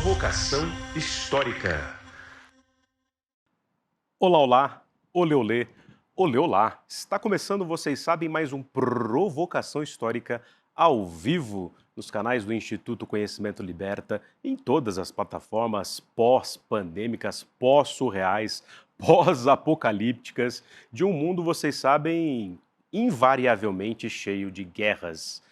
Provocação Histórica. Olá, olá, olê, olê, olê, olá. Está começando, vocês sabem, mais um Provocação Histórica ao vivo nos canais do Instituto Conhecimento Liberta, em todas as plataformas pós-pandêmicas, pós-surreais, pós-apocalípticas, de um mundo, vocês sabem, invariavelmente cheio de guerras.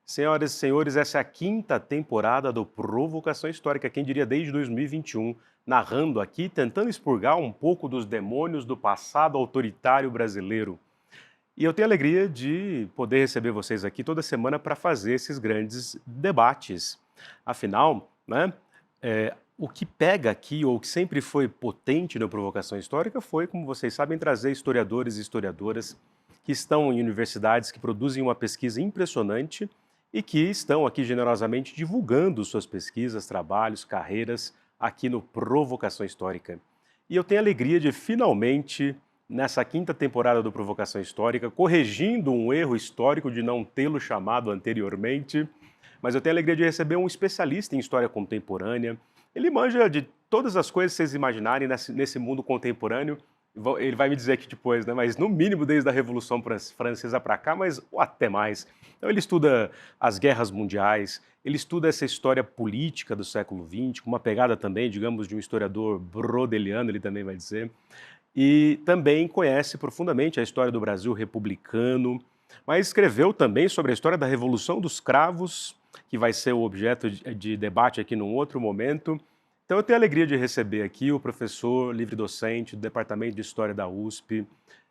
Senhoras e senhores, essa é a quinta temporada do Provocação Histórica, quem diria desde 2021, narrando aqui, tentando expurgar um pouco dos demônios do passado autoritário brasileiro. E eu tenho a alegria de poder receber vocês aqui toda semana para fazer esses grandes debates. Afinal, né, o que pega aqui, ou que sempre foi potente na Provocação Histórica, foi, como vocês sabem, trazer historiadores e historiadoras que estão em universidades que produzem uma pesquisa impressionante e que estão aqui generosamente divulgando suas pesquisas, trabalhos, carreiras aqui no Provocação Histórica. E eu tenho a alegria de finalmente, nessa quinta temporada do Provocação Histórica, corrigindo um erro histórico de não tê-lo chamado anteriormente, mas eu tenho a alegria de receber um especialista em história contemporânea. Ele manja de todas as coisas que vocês imaginarem nesse mundo contemporâneo. Ele vai me dizer aqui depois, né? Mas no mínimo desde a Revolução Francesa para cá, mas ou até mais. Então ele estuda as guerras mundiais, ele estuda essa história política do século XX, com uma pegada também, digamos, de um historiador brodeliano, ele também vai dizer. E também conhece profundamente a história do Brasil republicano, mas escreveu também sobre a história da Revolução dos Cravos, que vai ser o objeto de debate aqui num outro momento. Então eu tenho a alegria de receber aqui o professor livre-docente do Departamento de História da USP,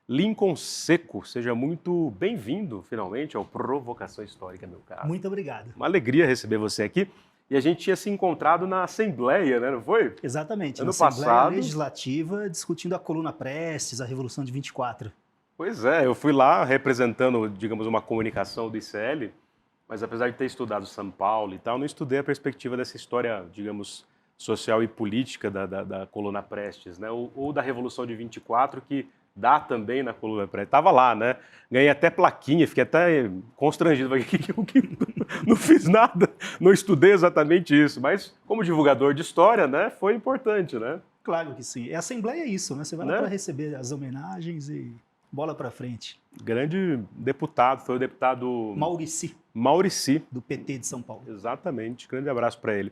Lincoln Seco. Seja muito bem-vindo, finalmente, ao Provocação Histórica, meu caro. Muito obrigado. Uma alegria receber você aqui. E a gente tinha se encontrado na Assembleia, né, não foi? Exatamente, ano na Assembleia passado. Legislativa, discutindo a Coluna Prestes, a Revolução de 24. Pois é, eu fui lá representando, digamos, uma comunicação do ICL, mas apesar de ter estudado São Paulo e tal, não estudei a perspectiva dessa história, digamos, social e política da Coluna Prestes, né? Ou da Revolução de 24, que dá também na Coluna Prestes. Estava lá, né? Ganhei até plaquinha, fiquei até constrangido. Não fiz nada, não estudei exatamente isso, mas como divulgador de história, né, foi importante, né? Claro que sim. A Assembleia é isso, né? Você vai lá Né? para receber as homenagens e bola para frente. Grande deputado, foi o deputado Maurici, do PT de São Paulo. Exatamente, grande abraço para ele.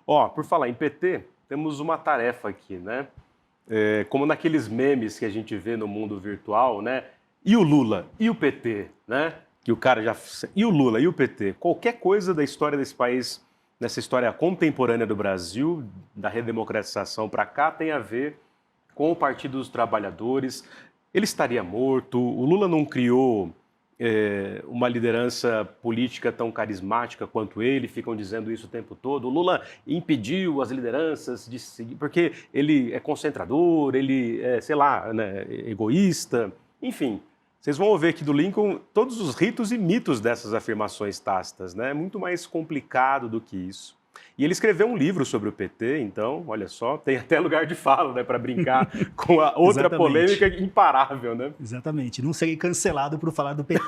Ó, por falar em PT, temos uma tarefa aqui, né? Como naqueles memes que a gente vê no mundo virtual, né? E o Lula? E o PT? Né? Que o cara já... E o Lula? E o PT? Qualquer coisa da história desse país, nessa história contemporânea do Brasil, da redemocratização para cá, tem a ver com o Partido dos Trabalhadores. Ele estaria morto, o Lula não criou uma liderança política tão carismática quanto ele, ficam dizendo isso o tempo todo. O Lula impediu as lideranças de seguir, porque ele é concentrador, ele é, sei lá, né, egoísta, enfim. Vocês vão ouvir aqui do Lincoln todos os ritos e mitos dessas afirmações tácitas, né? É muito mais complicado do que isso. E ele escreveu um livro sobre o PT, então, olha só, tem até lugar de fala, né, para brincar com a outra polêmica imparável, né? Exatamente, não serei cancelado por falar do PT.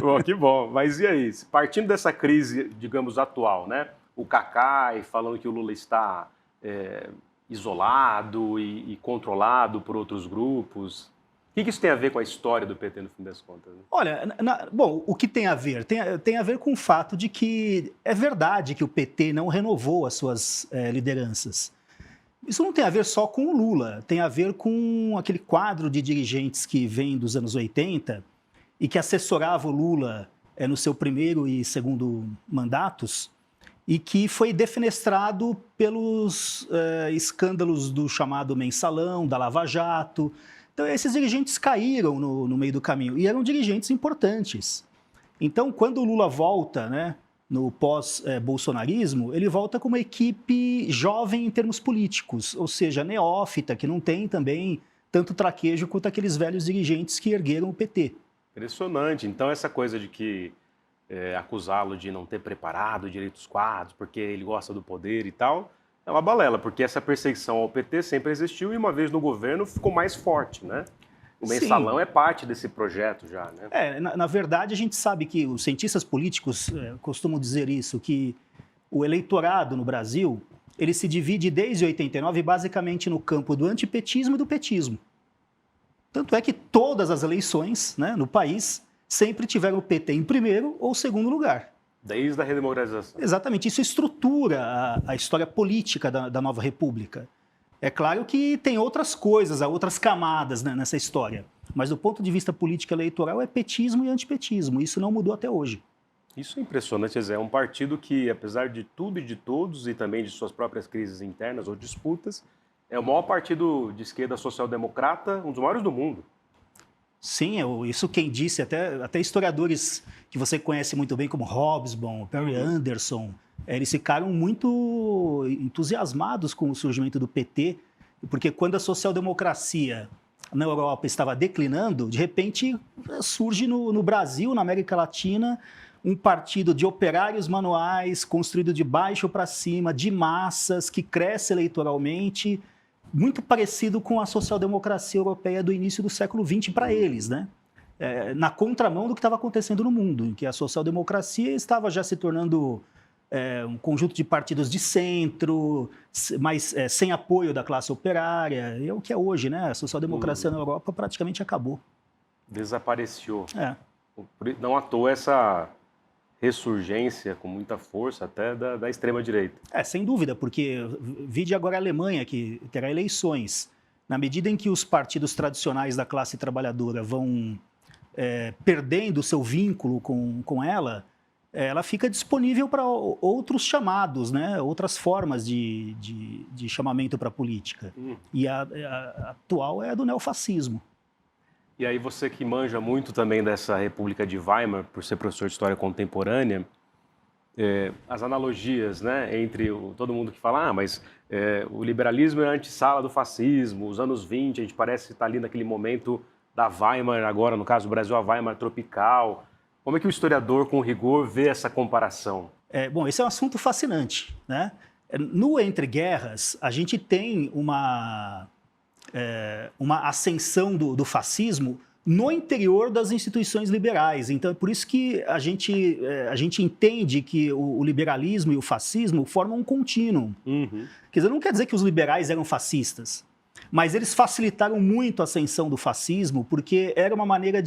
Bom, que bom. Mas e aí, partindo dessa crise, digamos, atual, né? O Cacai falando que o Lula está isolado e controlado por outros grupos. O que isso tem a ver com a história do PT, no fim das contas? Né? Olha, bom, o que tem a ver? Tem a ver com o fato de que é verdade que o PT não renovou as suas lideranças. Isso não tem a ver só com o Lula, tem a ver com aquele quadro de dirigentes que vem dos anos 80 e que assessorava o Lula no seu primeiro e segundo mandatos e que foi defenestrado pelos escândalos do chamado Mensalão, da Lava Jato. Então, esses dirigentes caíram no meio do caminho e eram dirigentes importantes. Então, quando o Lula volta, né, no pós-bolsonarismo, ele volta com uma equipe jovem em termos políticos, ou seja, neófita, que não tem também tanto traquejo quanto aqueles velhos dirigentes que ergueram o PT. Impressionante. Então, essa coisa de que acusá-lo de não ter preparado direito os quadros, porque ele gosta do poder e tal... É uma balela, porque essa perseguição ao PT sempre existiu e uma vez no governo ficou mais forte, né? O Mensalão é parte desse projeto já, né? Na verdade, a gente sabe que os cientistas políticos costumam dizer isso, que o eleitorado no Brasil, ele se divide desde 89 basicamente no campo do antipetismo e do petismo. Tanto é que todas as eleições, né, no país sempre tiveram o PT em primeiro ou segundo lugar. Desde a redemocratização. Exatamente, isso estrutura a história política da nova república. É claro que tem outras coisas, há outras camadas, né, nessa história, mas do ponto de vista político eleitoral é petismo e antipetismo, isso não mudou até hoje. Isso é impressionante, Zé. É um partido que, apesar de tudo e de todos, e também de suas próprias crises internas ou disputas, é o maior partido de esquerda social-democrata, um dos maiores do mundo. Sim, isso quem disse, até historiadores que você conhece muito bem, como Hobsbawm, Perry Anderson, eles ficaram muito entusiasmados com o surgimento do PT, porque quando a social-democracia na Europa estava declinando, de repente surge no Brasil, na América Latina, um partido de operários manuais, construído de baixo para cima, de massas, que cresce eleitoralmente, muito parecido com a social-democracia europeia do início do século XX para eles, né? Na contramão do que estava acontecendo no mundo, em que a social-democracia estava já se tornando um conjunto de partidos de centro, mas sem apoio da classe operária. É o que é hoje, né? A social-democracia na Europa praticamente acabou. Desapareceu. Não à toa essa ressurgência com muita força até da extrema-direita. Sem dúvida, porque vide agora a Alemanha, que terá eleições. Na medida em que os partidos tradicionais da classe trabalhadora vão perdendo o seu vínculo com ela, ela fica disponível para outros chamados, né? Outras formas de chamamento para a política. E a atual é a do neofascismo. E aí você que manja muito também dessa República de Weimar, por ser professor de História Contemporânea, as analogias, né, entre todo mundo que fala, mas o liberalismo é a antessala do fascismo, os anos 20, a gente parece estar ali naquele momento da Weimar, agora no caso do Brasil, a Weimar tropical. Como é que o historiador, com rigor, vê essa comparação? Bom, esse é um assunto fascinante, né? No Entre Guerras, a gente tem uma ascensão do fascismo no interior das instituições liberais. Então, é por isso que a gente entende que o liberalismo e o fascismo formam um contínuo. Quer dizer, não quer dizer que os liberais eram fascistas, mas eles facilitaram muito a ascensão do fascismo porque era uma maneira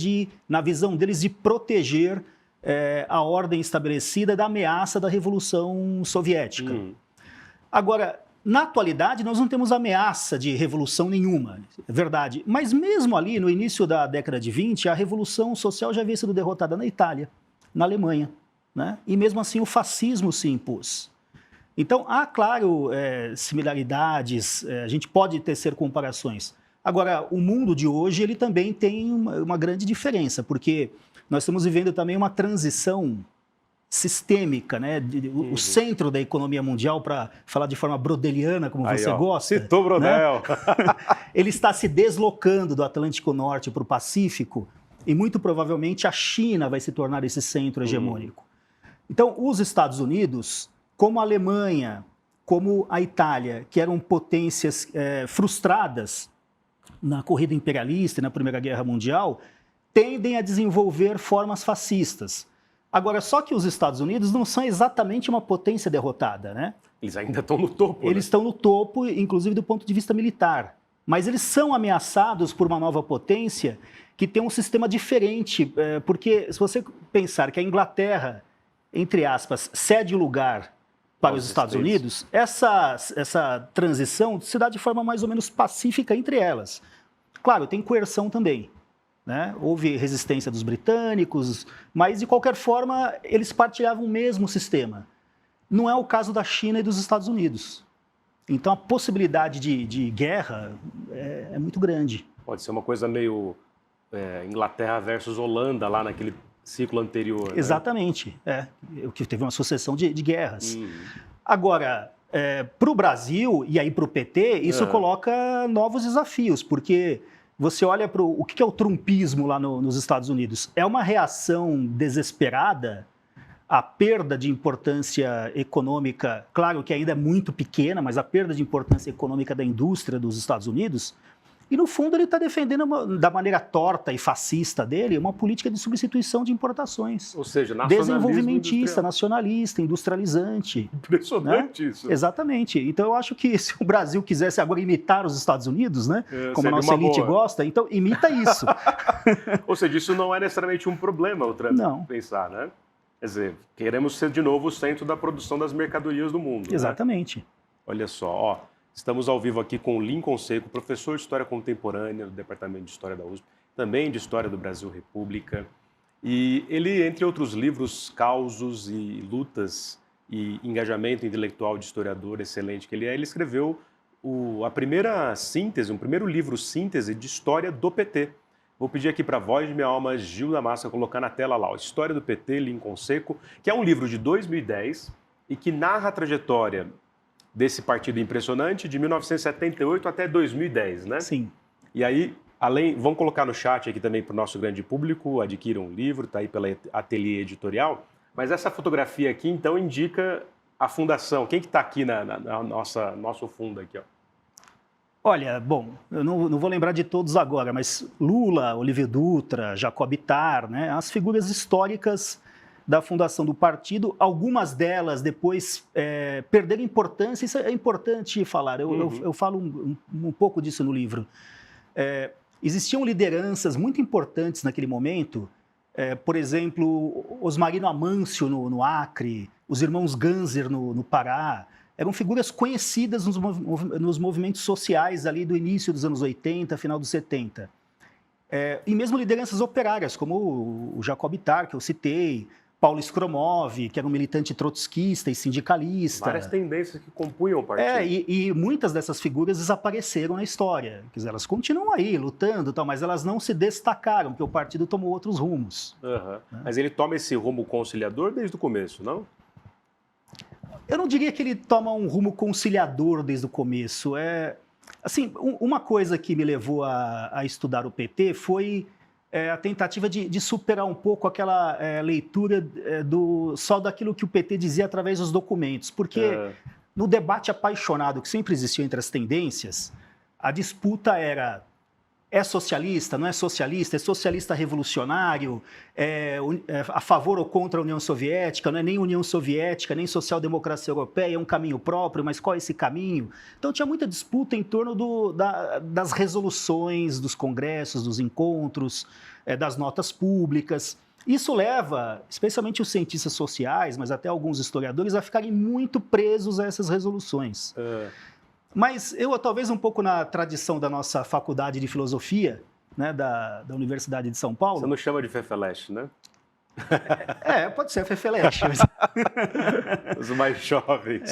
na visão deles, de proteger a ordem estabelecida da ameaça da Revolução Soviética. Agora, na atualidade, nós não temos ameaça de revolução nenhuma, é verdade. Mas mesmo ali, no início da década de 20, a Revolução Social já havia sido derrotada na Itália, na Alemanha, né? E mesmo assim o fascismo se impôs. Então, há, claro, similaridades, a gente pode tecer comparações. Agora, o mundo de hoje ele também tem uma grande diferença, porque nós estamos vivendo também uma transição sistêmica, né? O centro da economia mundial, para falar de forma brodeliana, como você gosta. Citou Brodel. Né? Ele está se deslocando do Atlântico Norte para o Pacífico e muito provavelmente a China vai se tornar esse centro hegemônico. Então, os Estados Unidos, como a Alemanha, como a Itália, que eram potências frustradas na corrida imperialista e na Primeira Guerra Mundial, tendem a desenvolver formas fascistas. Agora, só que os Estados Unidos não são exatamente uma potência derrotada, né? Eles ainda estão no topo. Eles estão no topo, inclusive do ponto de vista militar. Mas eles são ameaçados por uma nova potência que tem um sistema diferente. Porque se você pensar que a Inglaterra, entre aspas, cede lugar para os Estados Unidos, essa transição se dá de forma mais ou menos pacífica entre elas. Claro, tem coerção também. Né? Houve resistência dos britânicos, mas de qualquer forma eles partilhavam o mesmo sistema. Não é o caso da China e dos Estados Unidos. Então a possibilidade de guerra é muito grande. Pode ser uma coisa meio Inglaterra versus Holanda lá naquele ciclo anterior. Exatamente, o que teve uma sucessão de guerras. Agora, para o Brasil e aí para o PT, isso coloca novos desafios, porque você olha para o que é o trumpismo lá nos Estados Unidos. É uma reação desesperada à perda de importância econômica, claro que ainda é muito pequena, mas a perda de importância econômica da indústria dos Estados Unidos, E, no fundo, ele está defendendo, da maneira torta e fascista dele, uma política de substituição de importações. Ou seja, nacionalismo Desenvolvimentista, industrial. nacionalista, industrializante. Impressionante isso. Exatamente. Então, eu acho que se o Brasil quisesse agora imitar os Estados Unidos, né, como a seria nossa uma elite boa. gosta, então imita isso. Ou seja, isso não é necessariamente um problema, o Trump Não. pensar, né? Quer dizer, queremos ser de novo o centro da produção das mercadorias do mundo. Né? Exatamente. Olha só, ó, estamos ao vivo aqui com o Lincoln Seco, professor de História Contemporânea do Departamento de História da USP, também de História do Brasil República. E ele, entre outros livros, causos e lutas e engajamento intelectual de historiador excelente que ele escreveu a primeira síntese, um primeiro livro síntese de história do PT. Vou pedir aqui para a voz de minha alma, Gil da Massa, colocar na tela lá, História do PT, Lincoln Seco, que é um livro de 2010 e que narra a trajetória desse partido impressionante de 1978 até 2010, né? Sim. E aí, vamos colocar no chat aqui também para o nosso grande público, adquiram um livro, está aí pela Ateliê Editorial, mas essa fotografia aqui, então, indica a fundação. Quem que está aqui na nosso fundo aqui, ó? Olha, bom, eu não vou lembrar de todos agora, mas Lula, Olívio Dutra, Jacob Ittar, né, as figuras históricas da fundação do partido, algumas delas depois perderam importância, isso é importante falar, eu falo um pouco disso no livro. Existiam lideranças muito importantes naquele momento, por exemplo, Osmarino Amâncio no Acre, os irmãos Ganser no Pará, eram figuras conhecidas nos movimentos sociais ali do início dos anos 80, final dos 70. E mesmo lideranças operárias, como o Jacob Ittar, que eu citei, Paulo Skromov, que era um militante trotskista e sindicalista. Várias tendências que compunham o partido. E muitas dessas figuras desapareceram na história. Quer dizer, elas continuam aí, lutando, tal, mas elas não se destacaram, porque o partido tomou outros rumos. Mas ele toma esse rumo conciliador desde o começo, não? Eu não diria que ele toma um rumo conciliador desde o começo. Assim, uma coisa que me levou a estudar o PT foi a tentativa de superar um pouco aquela leitura só daquilo que o PT dizia através dos documentos. Porque no debate apaixonado que sempre existiu entre as tendências, a disputa era: é socialista, não é socialista? É socialista revolucionário? É a favor ou contra a União Soviética? Não é nem União Soviética, nem social-democracia europeia, é um caminho próprio, mas qual é esse caminho? Então tinha muita disputa em torno das resoluções, dos congressos, dos encontros, das notas públicas. Isso leva, especialmente os cientistas sociais, mas até alguns historiadores, a ficarem muito presos a essas resoluções. Mas eu, talvez um pouco na tradição da nossa faculdade de filosofia, né, da Universidade de São Paulo... Você não chama de Fefeleche, né? Pode ser Fefeleche. Os mais jovens.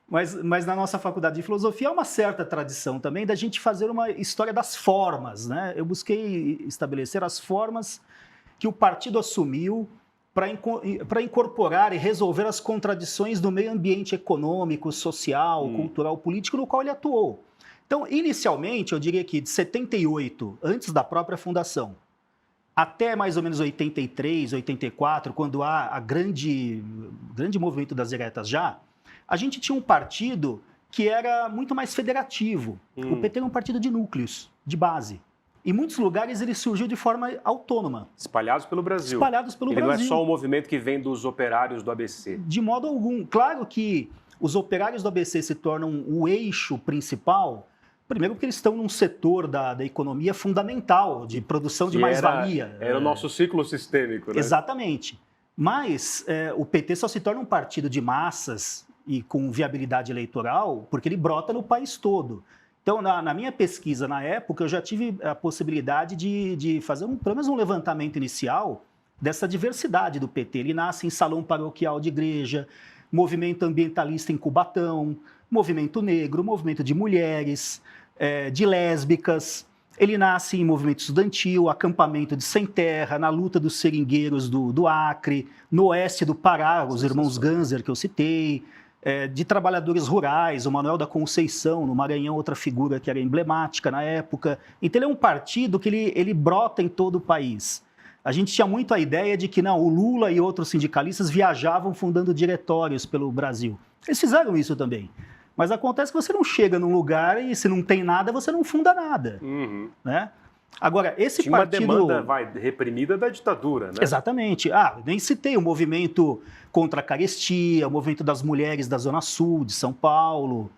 Mas na nossa faculdade de filosofia há uma certa tradição também da gente fazer uma história das formas, né? Eu busquei estabelecer as formas que o partido assumiu para incorporar e resolver as contradições do meio ambiente econômico, social, cultural, político no qual ele atuou. Então, inicialmente, eu diria que de 78, antes da própria fundação, até mais ou menos 83, 84, quando há grande movimento das diretas já, a gente tinha um partido que era muito mais federativo. O PT era um partido de núcleos, de base. Em muitos lugares ele surgiu de forma autônoma. Espalhados pelo Brasil. Espalhados pelo Brasil. Ele não é só um movimento que vem dos operários do ABC. De modo algum. Claro que os operários do ABC se tornam o eixo principal, primeiro porque eles estão num setor da economia fundamental, de produção de mais-valia. Era o nosso ciclo sistêmico, né? Exatamente. Mas o PT só se torna um partido de massas e com viabilidade eleitoral porque ele brota no país todo. Então, na minha pesquisa, na época, eu já tive a possibilidade de fazer pelo menos um levantamento inicial dessa diversidade do PT. Ele nasce em salão paroquial de igreja, movimento ambientalista em Cubatão, movimento negro, movimento de mulheres, de lésbicas. Ele nasce em movimento estudantil, acampamento de sem terra, na luta dos seringueiros do Acre, no oeste do Pará, os irmãos Ganser, que eu citei, de trabalhadores rurais, o Manuel da Conceição, no Maranhão, outra figura que era emblemática na época. Então, ele é um partido que ele brota em todo o país. A gente tinha muito a ideia de que não, o Lula e outros sindicalistas viajavam fundando diretórios pelo Brasil. Eles fizeram isso também. Mas acontece que você não chega num lugar e se não tem nada, você não funda nada, né? Agora, esse Tinha partido... uma demanda, reprimida da ditadura, né? Exatamente. Nem citei o movimento contra a carestia, o movimento das mulheres da Zona Sul, de São Paulo.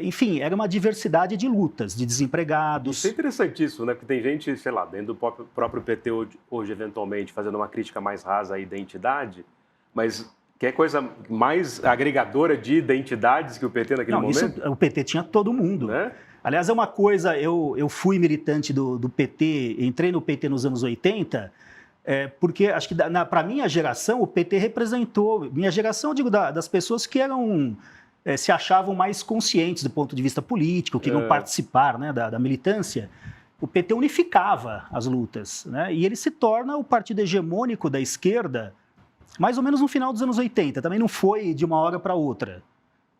Enfim, era uma diversidade de lutas, de desempregados. Isso é interessantíssimo, né? Porque tem gente, sei lá, dentro do próprio PT hoje, eventualmente, fazendo uma crítica mais rasa à identidade, mas quer coisa mais agregadora de identidades que o PT naquele momento? O PT tinha todo mundo. Né? Aliás, é uma coisa, eu fui militante do PT, entrei no PT nos anos 80, porque acho que para minha geração, o PT representou, minha geração, eu digo, das pessoas que eram... se achavam mais conscientes do ponto de vista político, queriam participar, né, da militância. O PT unificava as lutas, né, e ele se torna o partido hegemônico da esquerda mais ou menos no final dos anos 80. Também não foi de uma hora para outra,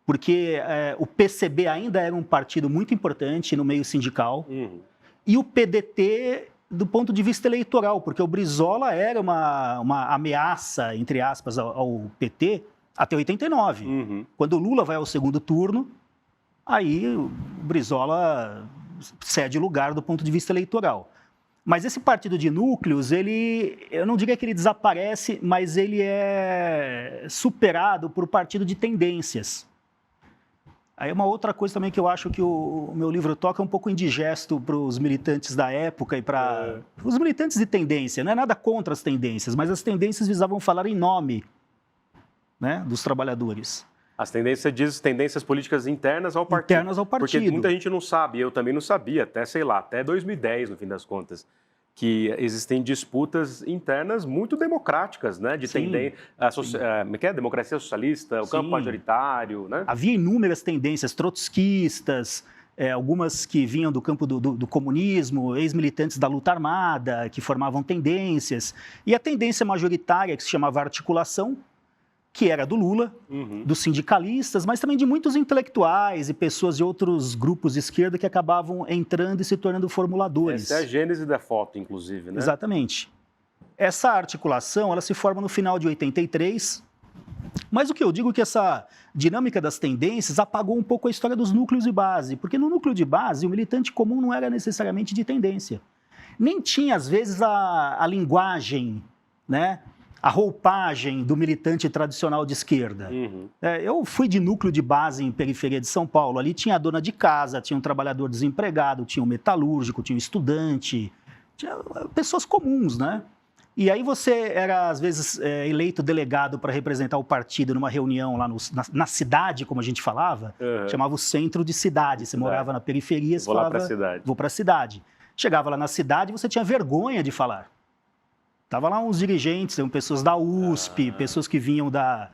porque o PCB ainda era um partido muito importante no meio sindical, e o PDT do ponto de vista eleitoral, porque o Brizola era uma ameaça, entre aspas, ao PT, até 89. Quando o Lula vai ao segundo turno, aí o Brizola cede lugar do ponto de vista eleitoral. Mas esse partido de núcleos, eu não diria que ele desaparece, mas ele é superado por partido de tendências. Aí uma outra coisa também que eu acho que o meu livro toca é um pouco indigesto para os militantes da época e para os militantes de tendência. Não é nada contra as tendências, mas as tendências visavam falar em nome, né, dos trabalhadores. As tendências, diz tendências políticas internas ao partido. Internas ao partido. Porque muita gente não sabe, eu também não sabia, até, sei lá, até 2010, no fim das contas, que existem disputas internas muito democráticas, né, de tendência, democracia socialista, o campo majoritário, né? Havia inúmeras tendências trotskistas, algumas que vinham do campo do comunismo, ex-militantes da luta armada, que formavam tendências, e a tendência majoritária, que se chamava articulação, que era do Lula, dos sindicalistas, mas também de muitos intelectuais e pessoas de outros grupos de esquerda que acabavam entrando e se tornando formuladores. Essa é a gênese da foto, inclusive, né? Exatamente. Essa articulação, ela se forma no final de 83, mas o que eu digo é que essa dinâmica das tendências apagou um pouco a história dos núcleos de base, porque no núcleo de base o militante comum não era necessariamente de tendência. Nem tinha, às vezes, a linguagem, né? A roupagem do militante tradicional de esquerda. Eu fui de núcleo de base em periferia de São Paulo. Ali tinha a dona de casa, tinha um trabalhador desempregado, tinha um metalúrgico, tinha um estudante, tinha pessoas comuns, né? E aí você era, às vezes, eleito delegado para representar o partido numa reunião lá na cidade, como a gente falava, chamava o centro de cidade. Você morava na periferia, você falava, vou para a cidade. Chegava lá na cidade, você tinha vergonha de falar. Tava lá uns dirigentes, pessoas da USP, pessoas que vinham da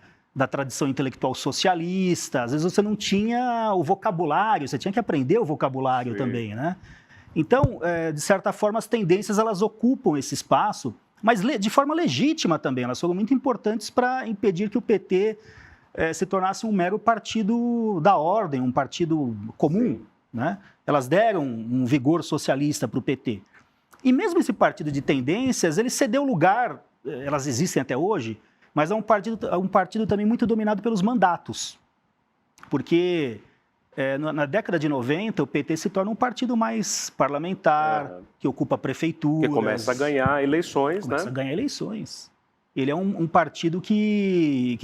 tradição intelectual socialista. Às vezes você não tinha o vocabulário, você tinha que aprender o vocabulário também, né? Então, de certa forma, as tendências elas ocupam esse espaço, mas de forma legítima também. Elas foram muito importantes para impedir que o PT se tornasse um mero partido da ordem, um partido comum, né? Elas deram um vigor socialista para o PT. E mesmo esse partido de tendências, ele cedeu lugar, elas existem até hoje, mas é um partido também muito dominado pelos mandatos. Porque na década de 90, o PT se torna um partido mais parlamentar, que ocupa prefeituras. Que começa a ganhar eleições, começa a ganhar eleições. Ele é um partido que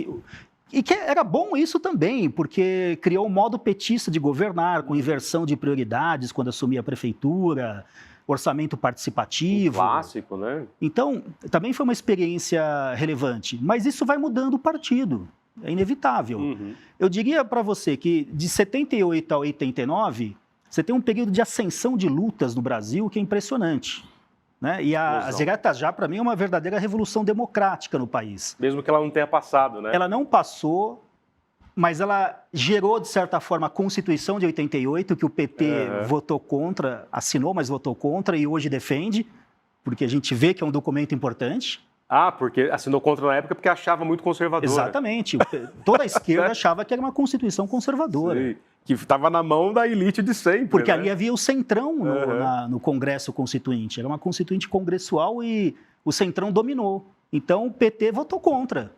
era bom isso também, porque criou um modo petista de governar, com inversão de prioridades quando assumia a prefeitura, orçamento participativo. Um clássico, né? Então, também foi uma experiência relevante, mas isso vai mudando o partido, é inevitável. Eu diria para você que de 78 a 89, você tem um período de ascensão de lutas no Brasil que é impressionante. Né? E as diretas já, para mim, é uma verdadeira revolução democrática no país. Mesmo que ela não tenha passado, né? Ela não passou, mas ela gerou, de certa forma, a Constituição de 88, que o PT votou contra, assinou, mas votou contra e hoje defende, porque a gente vê que é um documento importante. Porque assinou contra na época porque achava muito conservadora. Exatamente. Toda a esquerda achava que era uma Constituição conservadora. Sim. Que estava na mão da elite de sempre. Porque né? ali havia o Centrão no Congresso Constituinte. Era uma Constituinte congressual e o Centrão dominou. Então o PT votou contra.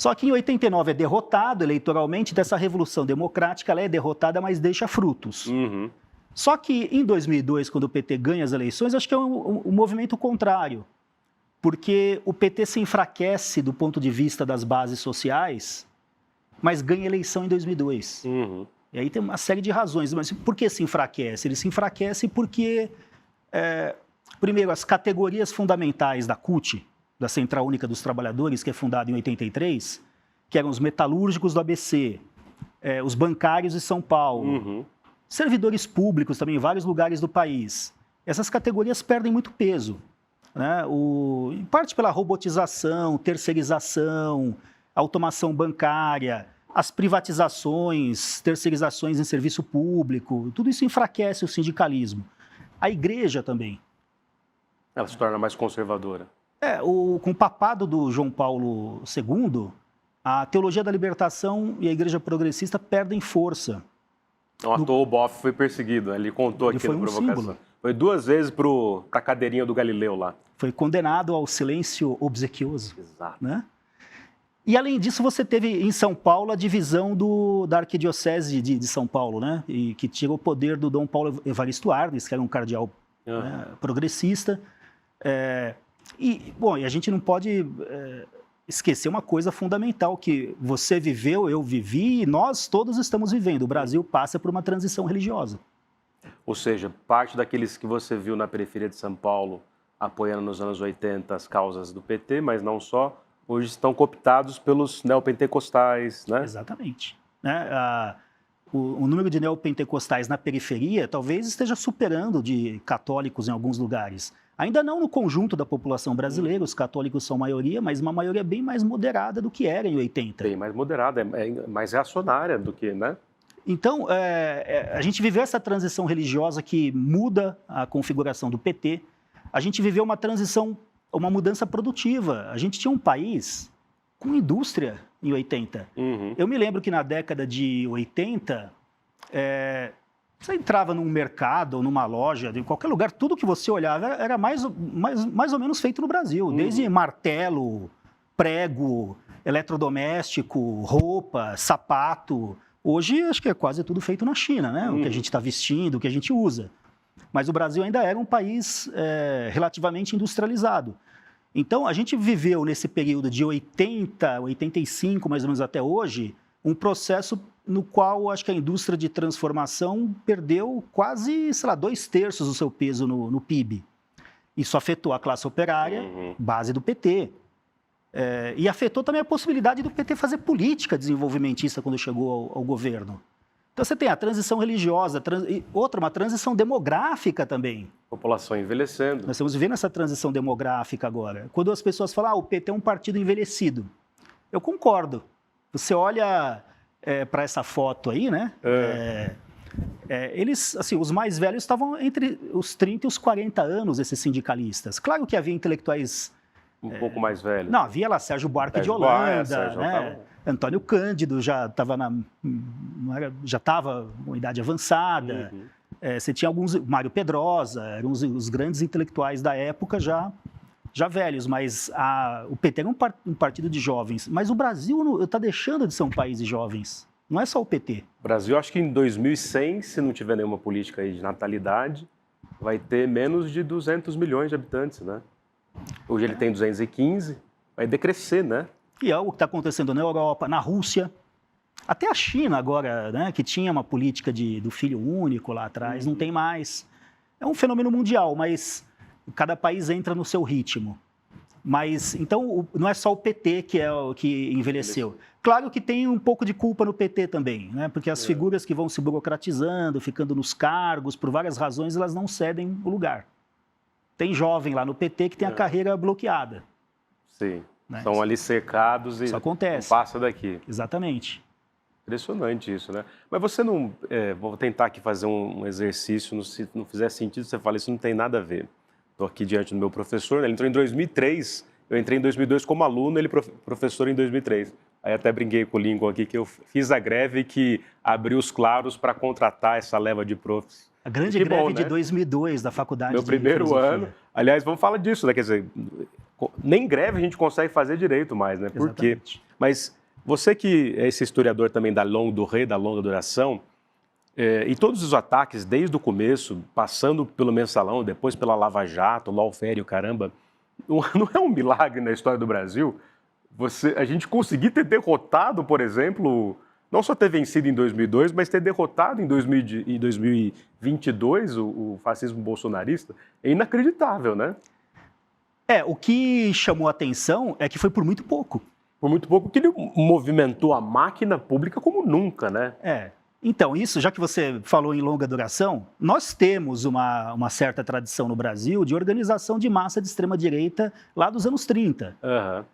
Só que em 89 é derrotado eleitoralmente, dessa revolução democrática, ela é derrotada, mas deixa frutos. Uhum. Só que em 2002, quando o PT ganha as eleições, acho que é um movimento contrário, porque o PT se enfraquece do ponto de vista das bases sociais, mas ganha eleição em 2002. Uhum. E aí tem uma série de razões. Mas por que se enfraquece? Ele se enfraquece porque, primeiro, as categorias fundamentais da CUT, da Central Única dos Trabalhadores, que é fundada em 83, que eram os metalúrgicos do ABC, os bancários de São Paulo, servidores públicos também em vários lugares do país. Essas categorias perdem muito peso, né? Em parte pela robotização, terceirização, automação bancária, as privatizações, terceirizações em serviço público, tudo isso enfraquece o sindicalismo. A igreja também. Ela se torna mais conservadora. Com o papado do João Paulo II, a teologia da libertação e a igreja progressista perdem força. Não à toa o Boff foi perseguido, né? Ele contou aqui na provocação. Símbolo. Foi 2 vezes para a cadeirinha do Galileu lá. Foi condenado ao silêncio obsequioso. Exato. Né? E, além disso, você teve em São Paulo a divisão da Arquidiocese de São Paulo, né? E que tirou o poder do Dom Paulo Evaristo Arnes, que era um cardeal né, progressista. E a gente não pode esquecer uma coisa fundamental, que você viveu, eu vivi, e nós todos estamos vivendo. O Brasil passa por uma transição religiosa. Ou seja, parte daqueles que você viu na periferia de São Paulo apoiando nos anos 80 as causas do PT, mas não só, hoje estão cooptados pelos neopentecostais, né? Exatamente. O número de neopentecostais na periferia talvez esteja superando de católicos em alguns lugares. Ainda não no conjunto da população brasileira, os católicos são maioria, mas uma maioria bem mais moderada do que era em 80. Bem mais moderada, é mais reacionária do que, né? Então, a gente viveu essa transição religiosa que muda a configuração do PT. A gente viveu uma mudança produtiva. A gente tinha um país com indústria em 80. Eu me lembro que na década de 80, você entrava num mercado ou numa loja, em qualquer lugar, tudo que você olhava era mais ou menos feito no Brasil. Desde martelo, prego, eletrodoméstico, roupa, sapato. Hoje, acho que é quase tudo feito na China, né? O que a gente está vestindo, o que a gente usa. Mas o Brasil ainda era um país relativamente industrializado. Então, a gente viveu nesse período de 80, 85, mais ou menos até hoje, um processo no qual acho que a indústria de transformação perdeu quase, 2/3 do seu peso no PIB. Isso afetou a classe operária, base do PT. E afetou também a possibilidade do PT fazer política desenvolvimentista quando chegou ao governo. Então você tem a transição religiosa, uma transição demográfica também. População envelhecendo. Nós estamos vivendo essa transição demográfica agora. Quando as pessoas falam, o PT é um partido envelhecido. Eu concordo. Você olha para essa foto aí, né? Eles, assim, os mais velhos estavam entre os 30 e os 40 anos, esses sindicalistas. Claro que havia intelectuais pouco mais velho. Não, havia lá Sérgio Buarque de Holanda, né? Antônio Cândido já estava com idade avançada. Você tinha alguns, Mário Pedrosa, eram os grandes intelectuais da época já velhos, mas o PT era um partido de jovens. Mas o Brasil está deixando de ser um país de jovens. Não é só o PT. O Brasil, acho que em 2100, se não tiver nenhuma política aí de natalidade, vai ter menos de 200 milhões de habitantes, né? Hoje ele tem 215, vai decrescer, né? E é o que está acontecendo na Europa, na Rússia, até a China agora, né, que tinha uma política do filho único lá atrás, não tem mais. É um fenômeno mundial, mas cada país entra no seu ritmo. Mas, então, não é só o PT que envelheceu. Claro que tem um pouco de culpa no PT também, né? Porque as figuras que vão se burocratizando, ficando nos cargos, por várias razões, elas não cedem o lugar. Tem jovem lá no PT que tem a carreira bloqueada. Sim, né? Estão ali cercados e isso acontece. Não passa daqui. Exatamente. Impressionante isso, né? Mas você não... vou tentar aqui fazer um exercício, se não fizer sentido, você fala, isso não tem nada a ver. Estou aqui diante do meu professor, né? Ele entrou em 2003, eu entrei em 2002 como aluno, ele professor em 2003. Aí até brinquei com o Lincoln aqui, que eu fiz a greve que abriu os claros para contratar essa leva de profs. A grande greve de 2002 da faculdade Meu primeiro ano. Aliás, vamos falar disso, né? Quer dizer, Nem greve a gente consegue fazer direito mais, né? Por quê? Exatamente. Mas você que é esse historiador também da longa duração, e todos os ataques desde o começo, passando pelo Mensalão, depois pela Lava Jato, lawfare, o caramba, não é um milagre na história do Brasil a gente conseguir ter derrotado, por exemplo, não só ter vencido em 2002, mas ter derrotado em 2022 o fascismo bolsonarista? É inacreditável, né? O que chamou a atenção é que foi por muito pouco. Por muito pouco que ele movimentou a máquina pública como nunca, né? Então, isso, já que você falou em longa duração, nós temos uma certa tradição no Brasil de organização de massa de extrema-direita lá dos anos 30. Uhum.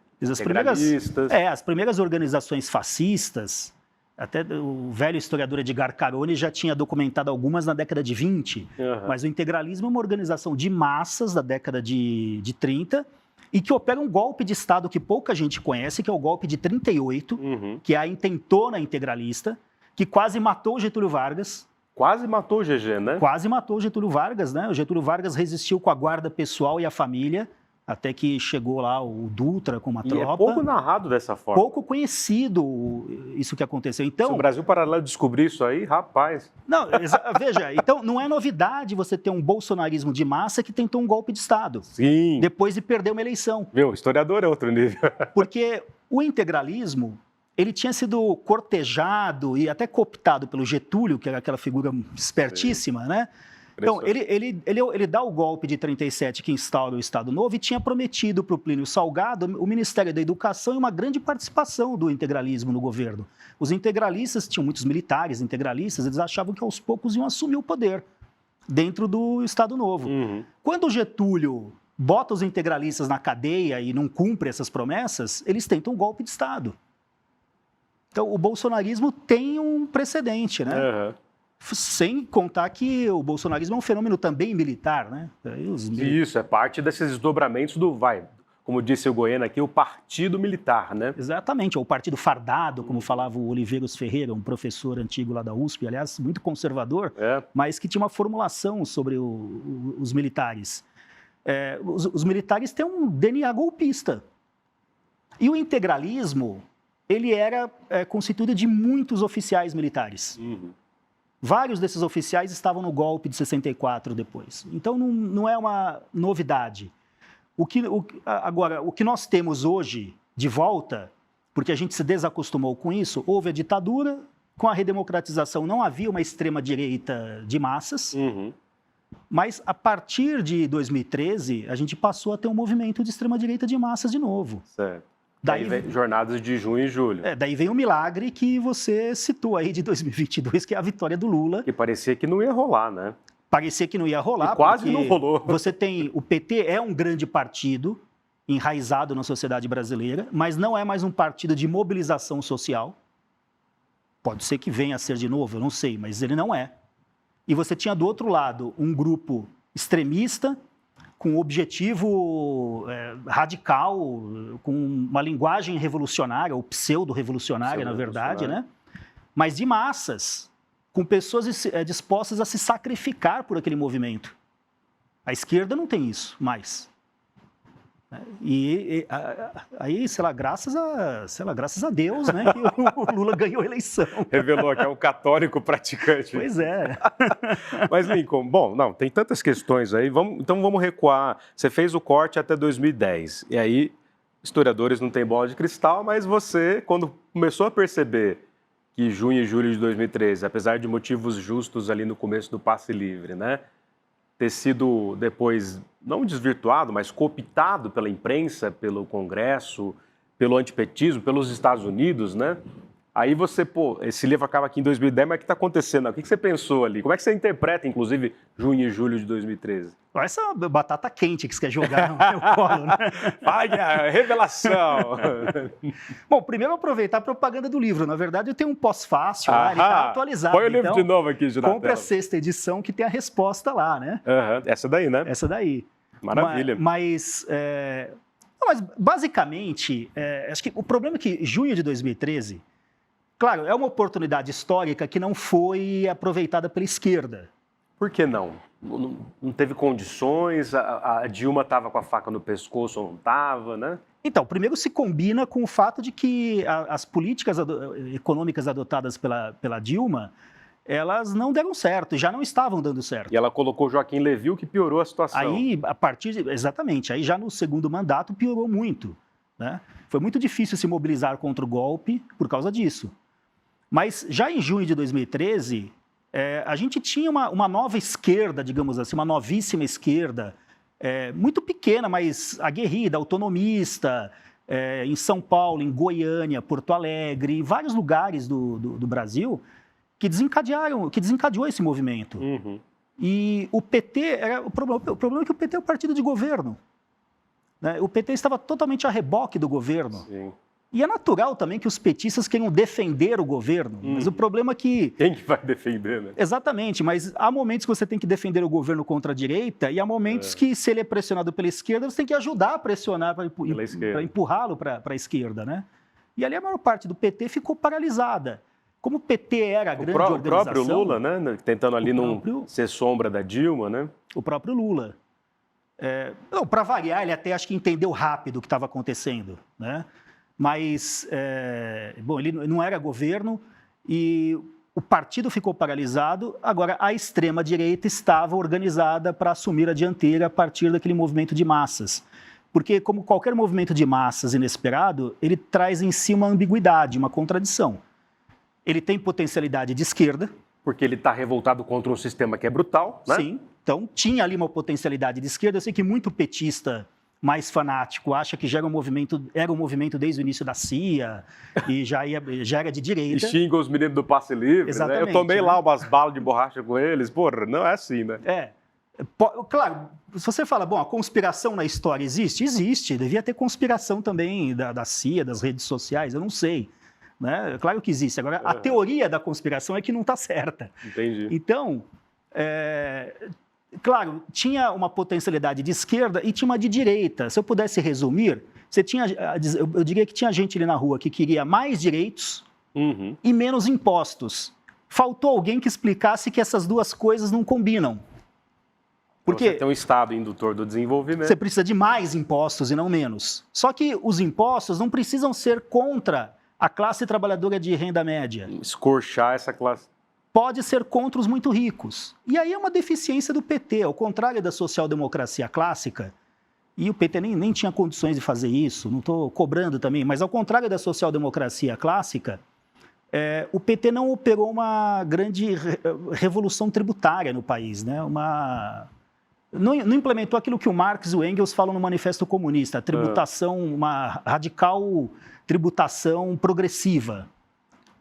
As primeiras organizações fascistas, até o velho historiador Edgar Carone já tinha documentado algumas na década de 20, mas o integralismo é uma organização de massas da década de 30 e que opera um golpe de Estado que pouca gente conhece, que é o golpe de 38, que é a intentona integralista, que quase matou o Getúlio Vargas. Quase matou o GG, né? Quase matou o Getúlio Vargas, né? O Getúlio Vargas resistiu com a guarda pessoal e a família, até que chegou lá o Dutra com uma tropa. É pouco narrado dessa forma. Pouco conhecido isso que aconteceu. Então, se o Brasil Paralelo descobrir isso aí, rapaz... Não, veja, então não é novidade você ter um bolsonarismo de massa que tentou um golpe de Estado. Sim. Depois de perder uma eleição. Meu, historiador é outro nível. Porque o integralismo, ele tinha sido cortejado e até cooptado pelo Getúlio, que era aquela figura espertíssima, né? Então, ele dá o golpe de 37 que instaura o Estado Novo e tinha prometido para o Plínio Salgado o Ministério da Educação e uma grande participação do integralismo no governo. Os integralistas, tinham muitos militares integralistas, eles achavam que aos poucos iam assumir o poder dentro do Estado Novo. Quando o Getúlio bota os integralistas na cadeia e não cumpre essas promessas, eles tentam um golpe de Estado. Então, o bolsonarismo tem um precedente, né? Sem contar que o bolsonarismo é um fenômeno também militar, né? Isso, é parte desses desdobramentos como disse o Goiano aqui, o partido militar, né? Exatamente, ou o partido fardado, como falava o Oliveiros Ferreira, um professor antigo lá da USP, aliás, muito conservador, mas que tinha uma formulação sobre os militares. Os militares têm um DNA golpista. E o integralismo, ele era constituído de muitos oficiais militares. Vários desses oficiais estavam no golpe de 64 depois. Então, não é uma novidade. Agora, o que nós temos hoje de volta, porque a gente se desacostumou com isso, houve a ditadura, com a redemocratização não havia uma extrema-direita de massas, mas a partir de 2013, a gente passou a ter um movimento de extrema-direita de massas de novo. Certo. Daí vem jornadas de junho e julho. Daí vem o milagre que você citou aí de 2022, que é a vitória do Lula. Que parecia que não ia rolar, né? Parecia que não ia rolar. E quase não rolou. Você tem... O PT é um grande partido enraizado na sociedade brasileira, mas não é mais um partido de mobilização social. Pode ser que venha a ser de novo, eu não sei, mas ele não é. E você tinha do outro lado um grupo extremista, com objetivo radical, com uma linguagem revolucionária, ou pseudo-revolucionária, na verdade, né? Mas de massas, com pessoas dispostas a se sacrificar por aquele movimento. A esquerda não tem isso mais. E aí, sei lá, graças a Deus, né, que o Lula ganhou a eleição. Revelou que é um católico praticante. Pois é. Mas, Lincoln, tem tantas questões aí, então vamos recuar. Você fez o corte até 2010, e aí, historiadores não têm bola de cristal, mas você, quando começou a perceber que junho e julho de 2013, apesar de motivos justos ali no começo do passe livre, né, ter sido depois, não desvirtuado, mas cooptado pela imprensa, pelo Congresso, pelo antipetismo, pelos Estados Unidos, né? Aí você, esse livro acaba aqui em 2010, mas o que está acontecendo? O que você pensou ali? Como é que você interpreta, inclusive, junho e julho de 2013? Essa batata quente que você quer jogar no meu colo, né? Vai, revelação! Bom, primeiro aproveitar a propaganda do livro. Na verdade, eu tenho um pós-fácil lá, ele está atualizado. Põe o livro de novo aqui, Jonathan. Compre a 6ª edição que tem a resposta lá, né? Essa daí, né? Essa daí. Maravilha. Mas basicamente, acho que o problema é que junho de 2013... Claro, é uma oportunidade histórica que não foi aproveitada pela esquerda. Por que não? Não teve condições? A Dilma estava com a faca no pescoço ou não estava, né? Então, primeiro se combina com o fato de que as políticas econômicas adotadas pela Dilma, elas não deram certo, já não estavam dando certo. E ela colocou Joaquim Levy, o que piorou a situação. Aí, exatamente, aí já no segundo mandato piorou muito, né? Foi muito difícil se mobilizar contra o golpe por causa disso. Mas já em junho de 2013, a gente tinha uma nova esquerda, digamos assim, uma novíssima esquerda, muito pequena, mas aguerrida, autonomista, em São Paulo, em Goiânia, Porto Alegre, em vários lugares do Brasil, que desencadeou esse movimento. Uhum. E o PT, o problema é que o PT é o partido de governo, né? O PT estava totalmente a reboque do governo. Sim. E é natural também que os petistas queiram defender o governo, mas o problema é que... Quem que vai defender, né? Exatamente, mas há momentos que você tem que defender o governo contra a direita e há momentos que, se ele é pressionado pela esquerda, você tem que ajudar a pressionar para empurrá-lo para a esquerda, né? E ali a maior parte do PT ficou paralisada. Como o PT era a grande organização... O próprio Lula, né? Tentando ali não ser sombra da Dilma, né? O próprio Lula. Para variar, ele até acho que entendeu rápido o que estava acontecendo, né? Mas, bom, ele não era governo e o partido ficou paralisado. Agora, a extrema-direita estava organizada para assumir a dianteira a partir daquele movimento de massas. Porque, como qualquer movimento de massas inesperado, ele traz em si uma ambiguidade, uma contradição. Ele tem potencialidade de esquerda. Porque ele está revoltado contra um sistema que é brutal, né? Sim, então tinha ali uma potencialidade de esquerda. Eu sei que muito petista mais fanático acha que já era um movimento desde o início da CIA e já era de direita. E xinga os meninos do passe livre, exatamente, né? Eu tomei lá umas balas de borracha com eles. Porra, não é assim, né? Claro, se você fala, bom, a conspiração na história existe? Existe, devia ter conspiração também da CIA, das redes sociais, eu não sei. Né? Claro que existe. Agora, a teoria da conspiração é que não está certa. Entendi. Então, claro, tinha uma potencialidade de esquerda e tinha uma de direita. Se eu pudesse resumir, eu diria que tinha gente ali na rua que queria mais direitos e menos impostos. Faltou alguém que explicasse que essas duas coisas não combinam. Porque você tem um Estado indutor do desenvolvimento. Você precisa de mais impostos e não menos. Só que os impostos não precisam ser contra a classe trabalhadora de renda média. Escorchar essa classe. Pode ser contra os muito ricos. E aí é uma deficiência do PT, ao contrário da social-democracia clássica, e o PT nem tinha condições de fazer isso, não estou cobrando também, mas ao contrário da social-democracia clássica, o PT não operou uma grande revolução tributária no país, né? Não implementou aquilo que o Marx e o Engels falam no Manifesto Comunista, a tributação, uma radical tributação progressiva.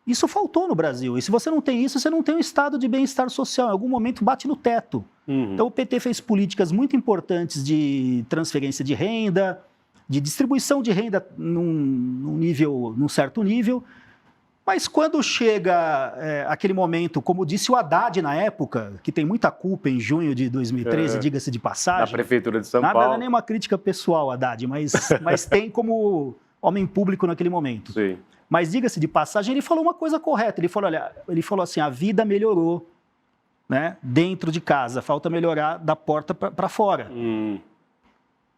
Isso faltou no Brasil. E se você não tem isso, você não tem um estado de bem-estar social. Em algum momento bate no teto. Então o PT fez políticas muito importantes de transferência de renda, de distribuição de renda num certo nível. Mas quando chega aquele momento, como disse o Haddad na época, que tem muita culpa em junho de 2013, diga-se de passagem. Na Prefeitura de São Paulo. Nada, não é nem uma crítica pessoal, Haddad, mas tem como homem público naquele momento. Sim. Mas, diga-se de passagem, ele falou uma coisa correta. Ele falou assim, a vida melhorou, né, dentro de casa, falta melhorar da porta para fora.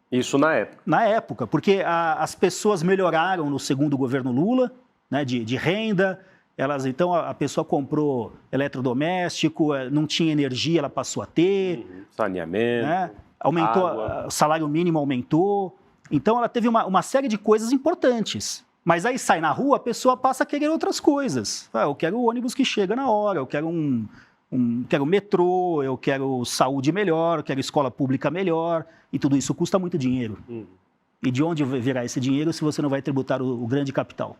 Isso na época? Na época, porque as pessoas melhoraram no segundo governo Lula, né, de renda. Então, a pessoa comprou eletrodoméstico, não tinha energia, ela passou a ter. Saneamento, né, aumentou, o salário mínimo aumentou. Então, ela teve uma série de coisas importantes. Mas aí sai na rua, a pessoa passa a querer outras coisas. Eu quero o ônibus que chega na hora, eu quero quero metrô, eu quero saúde melhor, eu quero escola pública melhor. E tudo isso custa muito dinheiro. E de onde virá esse dinheiro se você não vai tributar o grande capital?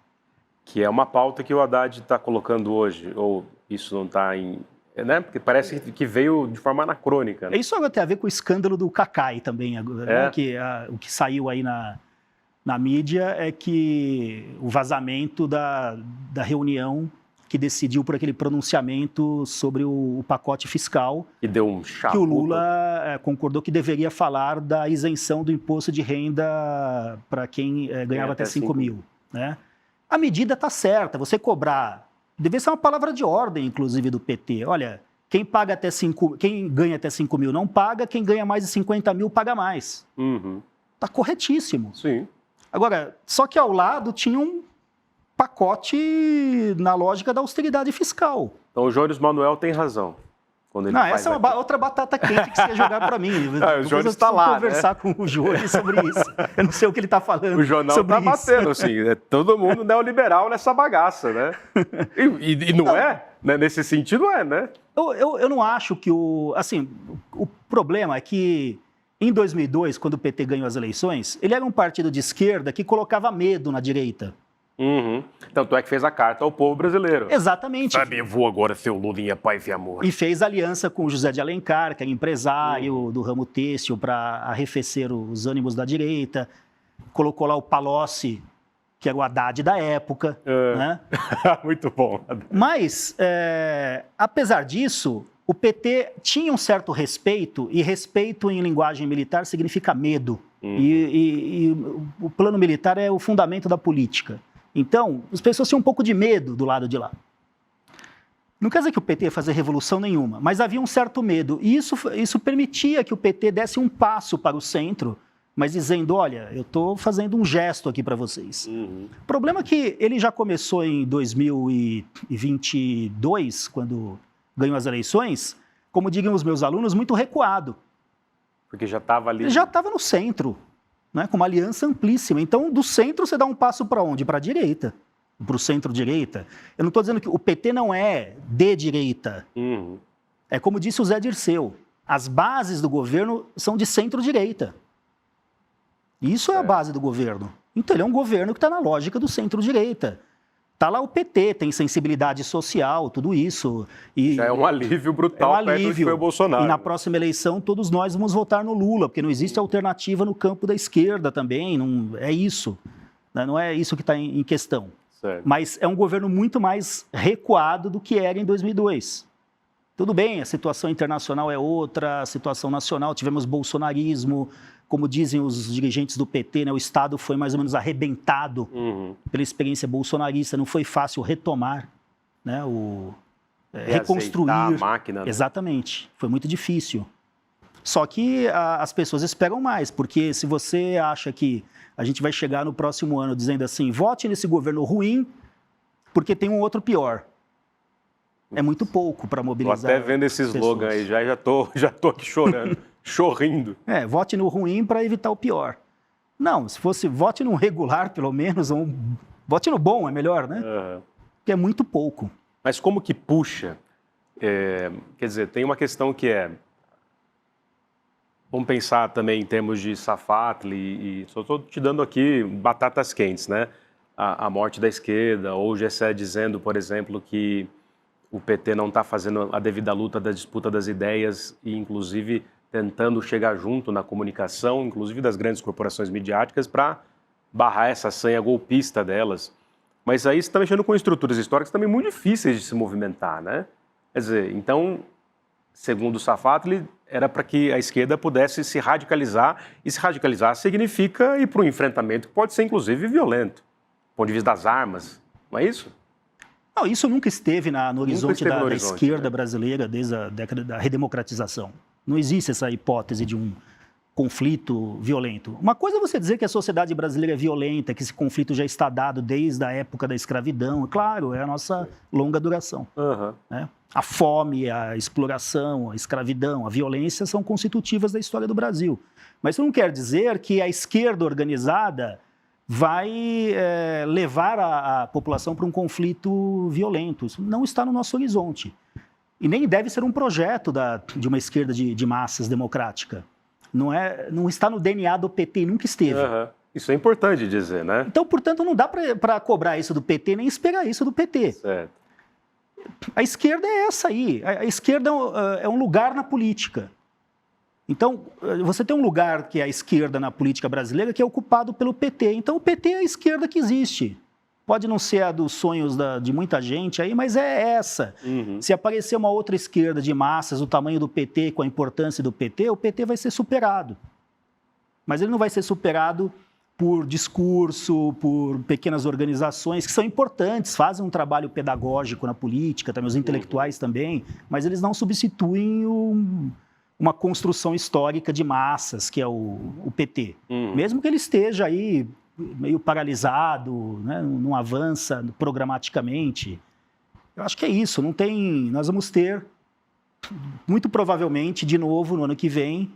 Que é uma pauta que o Haddad está colocando hoje, ou isso não está em... Né? Porque parece que veio de forma anacrônica. Né? Isso agora tem a ver com o escândalo do Cacai também, né? O que saiu aí na mídia é que o vazamento da reunião que decidiu por aquele pronunciamento sobre o pacote fiscal. E deu um chapo. Que o Lula concordou que deveria falar da isenção do imposto de renda para quem ganhava até 5 mil. Né? A medida está certa, você cobrar... Deve ser uma palavra de ordem, inclusive, do PT. Olha, Quem ganha até 5 mil não paga, quem ganha mais de 50 mil paga mais. Está corretíssimo. Sim. Agora, só que ao lado tinha um pacote na lógica da austeridade fiscal. Então o Jones Manuel tem razão. Quando ele Não, faz essa é outra batata quente que você ia jogar para mim. O Jones está lá, conversar com o Jones sobre isso. Eu não sei o que ele está falando. O jornal está batendo, assim, todo mundo neoliberal nessa bagaça, né? E não é? Né? Nesse sentido é, né? Eu não acho que o problema é que em 2002, quando o PT ganhou as eleições, ele era um partido de esquerda que colocava medo na direita. Tanto é que fez a carta ao povo brasileiro. Exatamente. Sabe, eu vou agora ser o Lulinha paz e amor. E fez aliança com o José de Alencar, que era empresário do ramo têxtil, para arrefecer os ânimos da direita. Colocou lá o Palocci, que era o Haddad da época. Né? Muito bom. Mas, apesar disso, o PT tinha um certo respeito, e respeito em linguagem militar significa medo. E o plano militar é o fundamento da política. Então, as pessoas tinham um pouco de medo do lado de lá. Não quer dizer que o PT ia fazer revolução nenhuma, mas havia um certo medo. E isso permitia que o PT desse um passo para o centro, mas dizendo, olha, eu estou fazendo um gesto aqui para vocês. O problema é que ele já começou em 2022, quando ganhou as eleições, como digam os meus alunos, muito recuado. Porque já estava ali. Ele já estava no centro, né, com uma aliança amplíssima. Então, do centro, você dá um passo para onde? Para a direita, para o centro-direita. Eu não estou dizendo que o PT não é de direita. É como disse o Zé Dirceu, as bases do governo são de centro-direita. Isso é a base do governo. Então, ele é um governo que está na lógica do centro-direita. Está lá o PT, tem sensibilidade social, tudo isso. E já é um alívio brutal perto do que foi o Bolsonaro. E na próxima eleição, todos nós vamos votar no Lula, porque não existe alternativa no campo da esquerda também. Não é isso. Não é isso que está em questão. Certo. Mas é um governo muito mais recuado do que era em 2002. Tudo bem, a situação internacional é outra, a situação nacional, tivemos bolsonarismo. Como dizem os dirigentes do PT, né, o Estado foi mais ou menos arrebentado pela experiência bolsonarista, não foi fácil retomar, né, reconstruir. A máquina, né? Exatamente, foi muito difícil. Só que as pessoas esperam mais, porque se você acha que a gente vai chegar no próximo ano dizendo assim, vote nesse governo ruim, porque tem um outro pior. É muito pouco para mobilizar. Estou até vendo esse slogan aí, já tô aqui chorando. Chorrindo. Vote no ruim para evitar o pior. Não, se fosse vote no regular, pelo menos, vote no bom, é melhor, né? Porque é muito pouco. Mas como que puxa? Quer dizer, tem uma questão que é... Vamos pensar também em termos de Safatli, e só estou te dando aqui batatas quentes, né? A morte da esquerda, ou o Gessé dizendo, por exemplo, que o PT não está fazendo a devida luta da disputa das ideias e, inclusive, tentando chegar junto na comunicação, inclusive das grandes corporações midiáticas, para barrar essa sanha golpista delas. Mas aí você está mexendo com estruturas históricas também muito difíceis de se movimentar, né? Quer dizer, então, segundo o Safatli, era para que a esquerda pudesse se radicalizar, e se radicalizar significa ir para um enfrentamento que pode ser, inclusive, violento, do ponto de vista das armas, não é isso? Não, isso nunca esteve no horizonte da esquerda, né, brasileira desde a década da redemocratização. Não existe essa hipótese de um conflito violento. Uma coisa é você dizer que a sociedade brasileira é violenta, que esse conflito já está dado desde a época da escravidão. Claro, é a nossa longa duração. Né? A fome, a exploração, a escravidão, a violência são constitutivas da história do Brasil. Mas isso não quer dizer que a esquerda organizada vai levar a população para um conflito violento. Isso não está no nosso horizonte. E nem deve ser um projeto de uma esquerda de massas democrática. Não está no DNA do PT, nunca esteve. Isso é importante dizer, né? Então, portanto, não dá para cobrar isso do PT, nem esperar isso do PT. Certo. A esquerda é essa aí. A esquerda é um lugar na política. Então, você tem um lugar que é a esquerda na política brasileira que é ocupado pelo PT. Então, o PT é a esquerda que existe. Pode não ser a dos sonhos de muita gente aí, mas é essa. Se aparecer uma outra esquerda de massas, o tamanho do PT, com a importância do PT, o PT vai ser superado. Mas ele não vai ser superado por discurso, por pequenas organizações que são importantes, fazem um trabalho pedagógico na política, também os intelectuais também, mas eles não substituem uma construção histórica de massas, que é o PT. Mesmo que ele esteja aí meio paralisado, né, não avança programaticamente. Eu acho que é isso, não tem... Nós vamos ter, muito provavelmente, de novo, no ano que vem,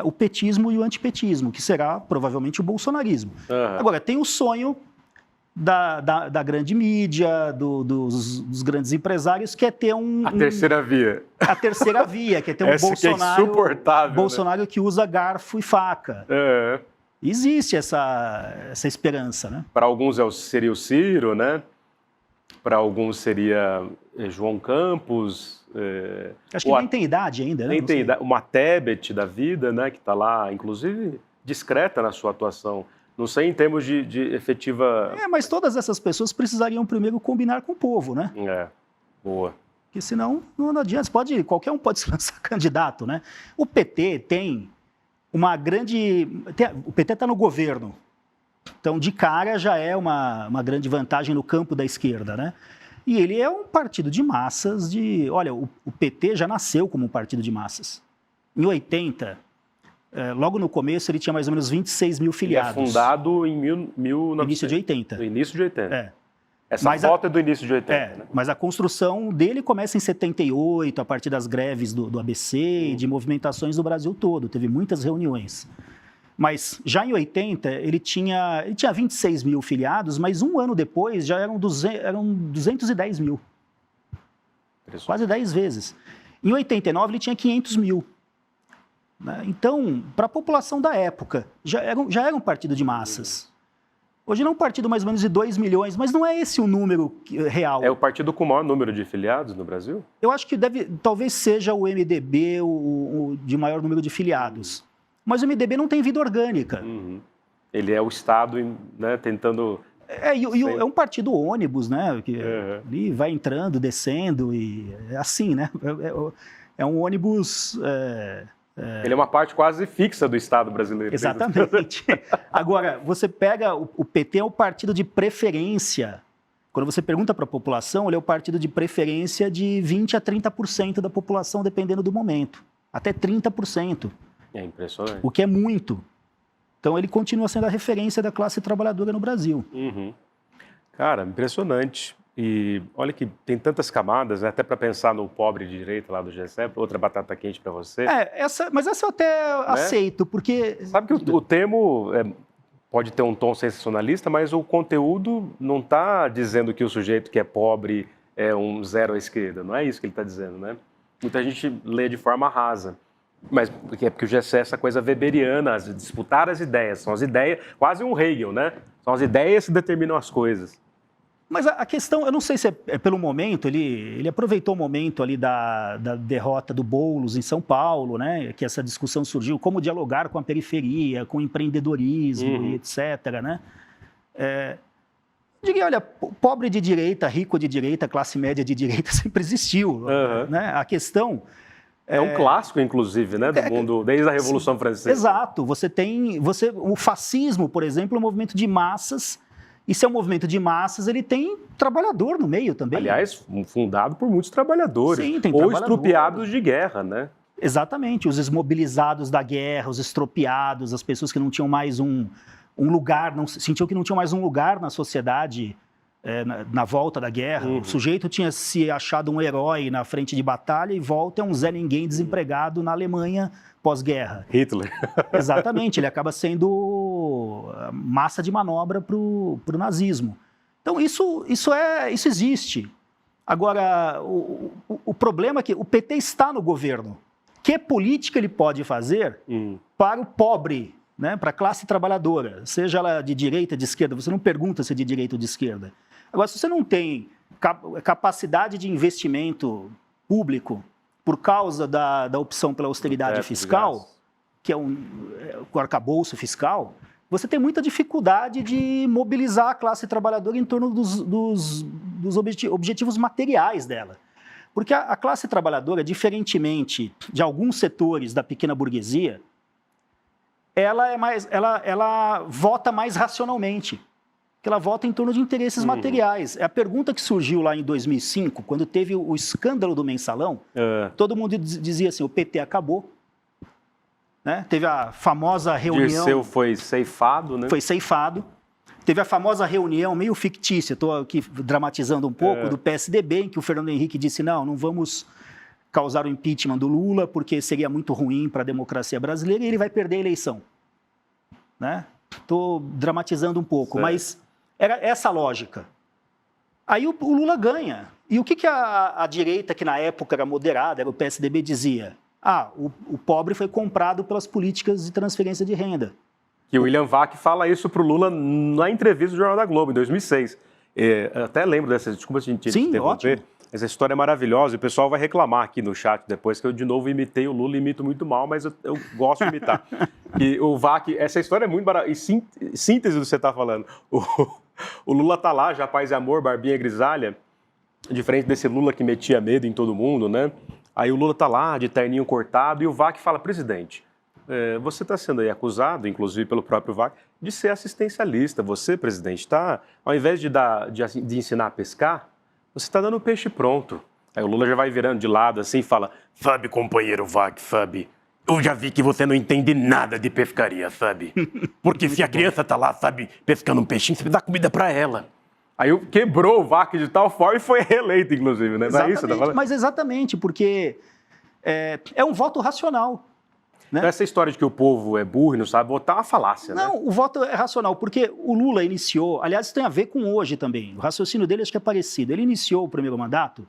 o petismo e o antipetismo, que será provavelmente o bolsonarismo. Agora, tem o sonho da grande mídia, dos grandes empresários, que é ter a terceira via. A terceira via, que é ter um Essa Bolsonaro, que é insuportável, Bolsonaro, né, que usa garfo e faca. É. Existe essa esperança, né? Para alguns seria o Ciro, né? Para alguns seria João Campos. Acho que nem tem idade ainda, né? Nem tem idade. Uma Tebet da vida, né? Que está lá, inclusive, discreta na sua atuação. Não sei em termos de efetiva... Mas todas essas pessoas precisariam primeiro combinar com o povo, né? Boa. Porque senão não adianta. Qualquer um pode se lançar candidato, né? O PT tem uma grande... O PT está no governo. Então, de cara, já é uma grande vantagem no campo da esquerda, né? E ele é um partido de massas Olha, o PT já nasceu como um partido de massas. Em 80, logo no começo, ele tinha mais ou menos 26 mil filiados. Ele é fundado em início de 80. No início de 80. Mas foto é do início de 80. Né? Mas a construção dele começa em 78, a partir das greves do ABC e de movimentações do Brasil todo. Teve muitas reuniões. Mas já em 80, ele tinha 26 mil filiados, mas um ano depois já eram 210 mil. Quase 10 vezes. Em 89, ele tinha 500 mil. Então, para a população da época, já era um partido de massas. Hoje não é um partido mais ou menos de 2 milhões, mas não é esse o número real. É o partido com o maior número de filiados no Brasil? Eu acho que talvez seja o MDB o de maior número de filiados. Mas o MDB não tem vida orgânica. Ele é o Estado, né, tentando... É um partido ônibus, né? Que ele vai entrando, descendo, e é assim, né? É um ônibus... Ele é uma parte quase fixa do Estado brasileiro. Exatamente. Agora, você pega... O PT é o partido de preferência. Quando você pergunta para a população, ele é o partido de preferência de 20% a 30% da população, dependendo do momento. Até 30%. É impressionante. O que é muito. Então, ele continua sendo a referência da classe trabalhadora no Brasil. Cara, impressionante. E olha que tem tantas camadas, né? Até para pensar no pobre de direita lá do GECEP, outra batata quente para você. Mas essa eu até aceito, porque... Sabe que o termo pode ter um tom sensacionalista, mas o conteúdo não está dizendo que o sujeito que é pobre é um zero à esquerda. Não é isso que ele está dizendo, né? Muita gente lê de forma rasa. Mas porque o GECEP é essa coisa weberiana, disputar as ideias. São as ideias, quase um Hegel, né? São as ideias que determinam as coisas. Mas a questão, eu não sei se é pelo momento, ele aproveitou o momento ali da derrota do Boulos em São Paulo, né? Que essa discussão surgiu, como dialogar com a periferia, com o empreendedorismo e etc, né? Diria, olha, pobre de direita, rico de direita, classe média de direita sempre existiu, né? A questão... É um clássico, inclusive, né, do mundo, desde a Revolução Francesa. Exato. O fascismo, por exemplo, é um movimento de massas, e se é um movimento de massas, ele tem trabalhador no meio também. Aliás, fundado por muitos trabalhadores. Sim, tem ou trabalhador. estropiados de guerra, né? Exatamente. Os desmobilizados da guerra, os estropiados, as pessoas que não tinham mais um lugar, sentiam que não tinham mais um lugar na sociedade na volta da guerra. O sujeito tinha se achado um herói na frente de batalha e volta é um Zé Ninguém desempregado na Alemanha pós-guerra. Hitler. Exatamente, ele acaba sendo massa de manobra para o nazismo. Então, isso existe. Agora, o problema é que o PT está no governo. Que política ele pode fazer para o pobre, né, para a classe trabalhadora, seja ela de direita, de esquerda? Você não pergunta se é de direita ou de esquerda. Agora, se você não tem capacidade de investimento público por causa da opção pela austeridade fiscal, que é o arcabouço fiscal, você tem muita dificuldade de mobilizar a classe trabalhadora em torno dos objetivos materiais dela. Porque a classe trabalhadora, diferentemente de alguns setores da pequena burguesia, ela vota mais racionalmente. Que ela vota em torno de interesses materiais. A pergunta que surgiu lá em 2005, quando teve o escândalo do Mensalão, todo mundo dizia assim, o PT acabou. Né? Teve a famosa reunião... Dirceu foi ceifado, né? Foi ceifado. Teve a famosa reunião meio fictícia, estou aqui dramatizando um pouco, do PSDB, em que o Fernando Henrique disse, não vamos causar o impeachment do Lula, porque seria muito ruim para a democracia brasileira e ele vai perder a eleição. Né? Estou dramatizando um pouco, mas... Era essa a lógica. Aí o Lula ganha. E o que a direita, que na época era moderada, era o PSDB, dizia? O pobre foi comprado pelas políticas de transferência de renda. Que o William Vac fala isso para o Lula na entrevista do Jornal da Globo, em 2006. Eu até lembro dessa, desculpa se a gente interromper. Essa história é maravilhosa e o pessoal vai reclamar aqui no chat depois que eu de novo imitei o Lula, imito muito mal, mas eu gosto de imitar. E o Vac, essa história é muito barata, e síntese do que você está falando. O Lula tá lá, já paz e amor, barbinha grisalha, diferente desse Lula que metia medo em todo mundo, né? Aí o Lula tá lá, de terninho cortado, e o Vac fala, presidente, você está sendo aí acusado, inclusive pelo próprio Vac, de ser assistencialista. Você, presidente, está, ao invés de ensinar a pescar, você está dando peixe pronto. Aí o Lula já vai virando de lado assim e fala, sabe, companheiro Vac, sabe, eu já vi que você não entende nada de pescaria, sabe? Porque se a criança tá lá, sabe, pescando um peixinho, você dá comida para ela. Aí quebrou o Vac de tal forma e foi reeleito, inclusive, né? Exatamente, não é isso, mas exatamente, porque é um voto racional. Né? Essa história de que o povo é burro e não sabe votar é uma falácia, né? Não, o voto é racional, porque o Lula iniciou, aliás, isso tem a ver com hoje também, o raciocínio dele acho que é parecido. Ele iniciou o primeiro mandato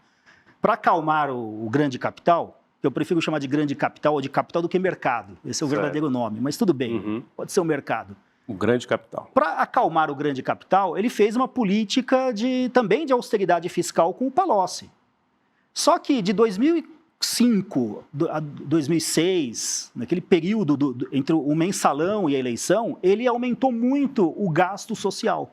para acalmar o grande capital, que eu prefiro chamar de grande capital ou de capital do que mercado, esse é o verdadeiro nome, mas tudo bem, pode ser o mercado. O grande capital. Para acalmar o grande capital, ele fez uma política também de austeridade fiscal com o Palocci. Só que de 2005 a 2006, naquele período entre o mensalão e a eleição, ele aumentou muito o gasto social,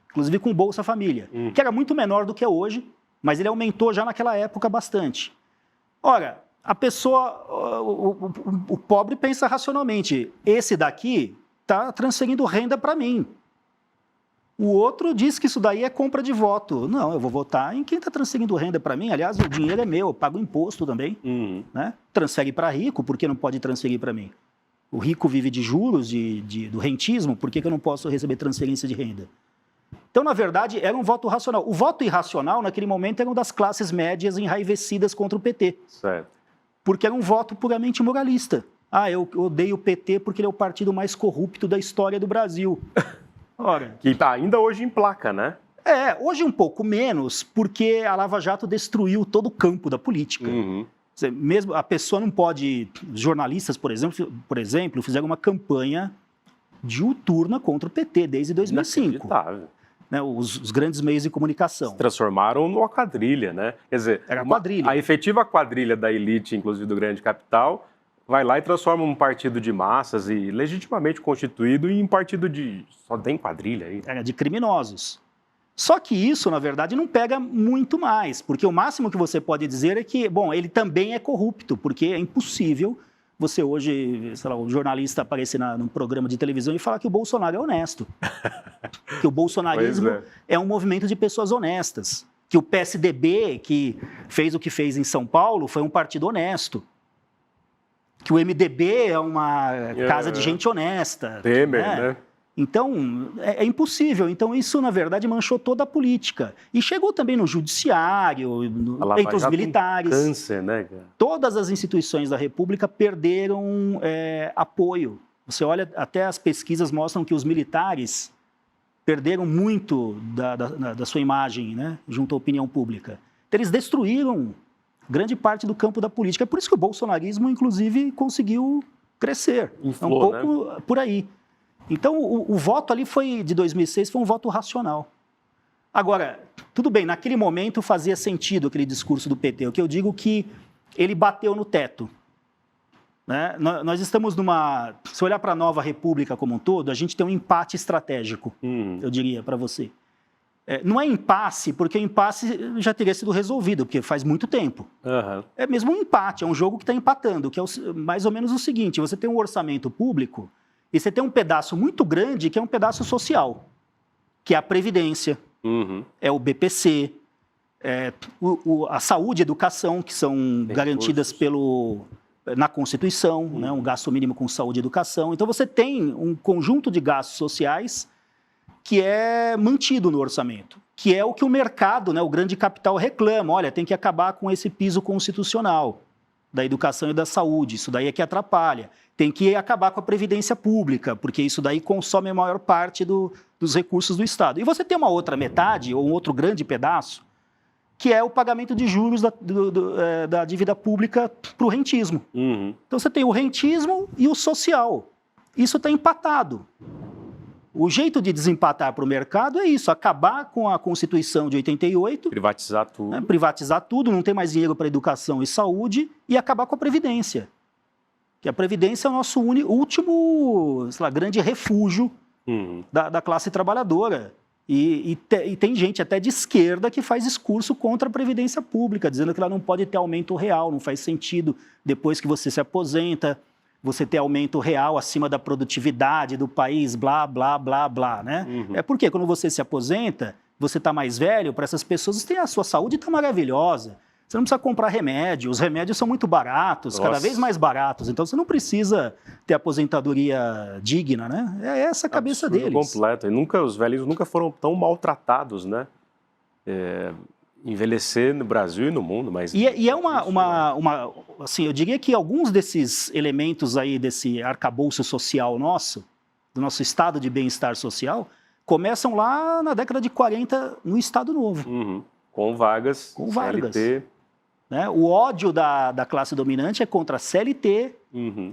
inclusive com Bolsa Família, que era muito menor do que é hoje, mas ele aumentou já naquela época bastante. Ora, a pessoa, o pobre pensa racionalmente, esse daqui está transferindo renda para mim. O outro diz que isso daí é compra de voto. Não, eu vou votar em quem está transferindo renda para mim. Aliás, o dinheiro é meu, eu pago imposto também. Né? Transfere para rico, por que não pode transferir para mim? O rico vive de juros, do rentismo, por que eu não posso receber transferência de renda? Então, na verdade, era um voto racional. O voto irracional, naquele momento, era um das classes médias enraivecidas contra o PT. Certo. Porque era um voto puramente moralista. Eu odeio o PT porque ele é o partido mais corrupto da história do Brasil. Ora, que está ainda hoje em placa, né? Hoje um pouco menos, porque a Lava Jato destruiu todo o campo da política. Mesmo a pessoa não pode... Jornalistas, por exemplo, fizeram uma campanha diuturna contra o PT desde 2005. Né, os grandes meios de comunicação. Se transformaram numa quadrilha, né? Quer dizer, era quadrilha. A efetiva quadrilha da elite, inclusive do grande capital, vai lá e transforma um partido de massas e legitimamente constituído em um partido de... Só tem quadrilha aí. Era de criminosos. Só que isso, na verdade, não pega muito mais, porque o máximo que você pode dizer é que, bom, ele também é corrupto, porque é impossível você hoje, sei lá, um jornalista aparecer num programa de televisão e falar que o Bolsonaro é honesto. Que o bolsonarismo é um movimento de pessoas honestas. Que o PSDB, que fez o que fez em São Paulo, foi um partido honesto. Que o MDB é uma casa de gente honesta. Temer, né? Então, é impossível. Então, isso, na verdade, manchou toda a política. E chegou também no judiciário, entre os militares. Câncer, né, cara? Todas as instituições da República perderam apoio. Você olha, até as pesquisas mostram que os militares perderam muito da sua imagem, né, junto à opinião pública. Então, eles destruíram grande parte do campo da política. É por isso que o bolsonarismo, inclusive, conseguiu crescer. Inflou, um pouco por aí. Então, o voto ali de 2006 foi um voto racional. Agora, tudo bem, naquele momento fazia sentido aquele discurso do PT. O que eu digo que ele bateu no teto. Né? Nós estamos se olhar para a nova república como um todo, a gente tem um empate estratégico, eu diria para você. Não é impasse, porque o impasse já teria sido resolvido, porque faz muito tempo. É mesmo um empate, é um jogo que está empatando, que é mais ou menos o seguinte, você tem um orçamento público E você tem um pedaço muito grande que é um pedaço social, que é a Previdência, é o BPC, a saúde e a educação, que são garantidas na Constituição, né, um gasto mínimo com saúde e educação. Então, você tem um conjunto de gastos sociais que é mantido no orçamento, que é o que o mercado, né, o grande capital reclama. Olha, tem que acabar com esse piso constitucional da educação e da saúde, isso daí é que atrapalha. Tem que acabar com a previdência pública, porque isso daí consome a maior parte dos recursos do Estado. E você tem uma outra metade, ou um outro grande pedaço, que é o pagamento de juros da dívida pública para o rentismo. Então você tem o rentismo e o social. Isso está empatado. O jeito de desempatar para o mercado é isso, acabar com a Constituição de 88. Privatizar tudo. Né, privatizar tudo, não ter mais dinheiro para educação e saúde e acabar com a Previdência. Que a Previdência é o nosso último, sei lá, grande refúgio da classe trabalhadora. E tem gente até de esquerda que faz discurso contra a Previdência Pública, dizendo que ela não pode ter aumento real, não faz sentido depois que você se aposenta, você ter aumento real acima da produtividade do país, blá, blá, blá, blá, né? É porque quando você se aposenta, você está mais velho, para essas pessoas, a sua saúde está maravilhosa. Você não precisa comprar remédio, os remédios são muito baratos, cada vez mais baratos, então você não precisa ter aposentadoria digna, né? É essa a cabeça deles. Completo. E os velhos nunca foram tão maltratados, né? Envelhecer no Brasil e no mundo, mas... E é assim, eu diria que alguns desses elementos aí, desse arcabouço social nosso, do nosso estado de bem-estar social, começam lá na década de 40, no Estado Novo. Com Vargas, CLT... Né? O ódio da classe dominante é contra a CLT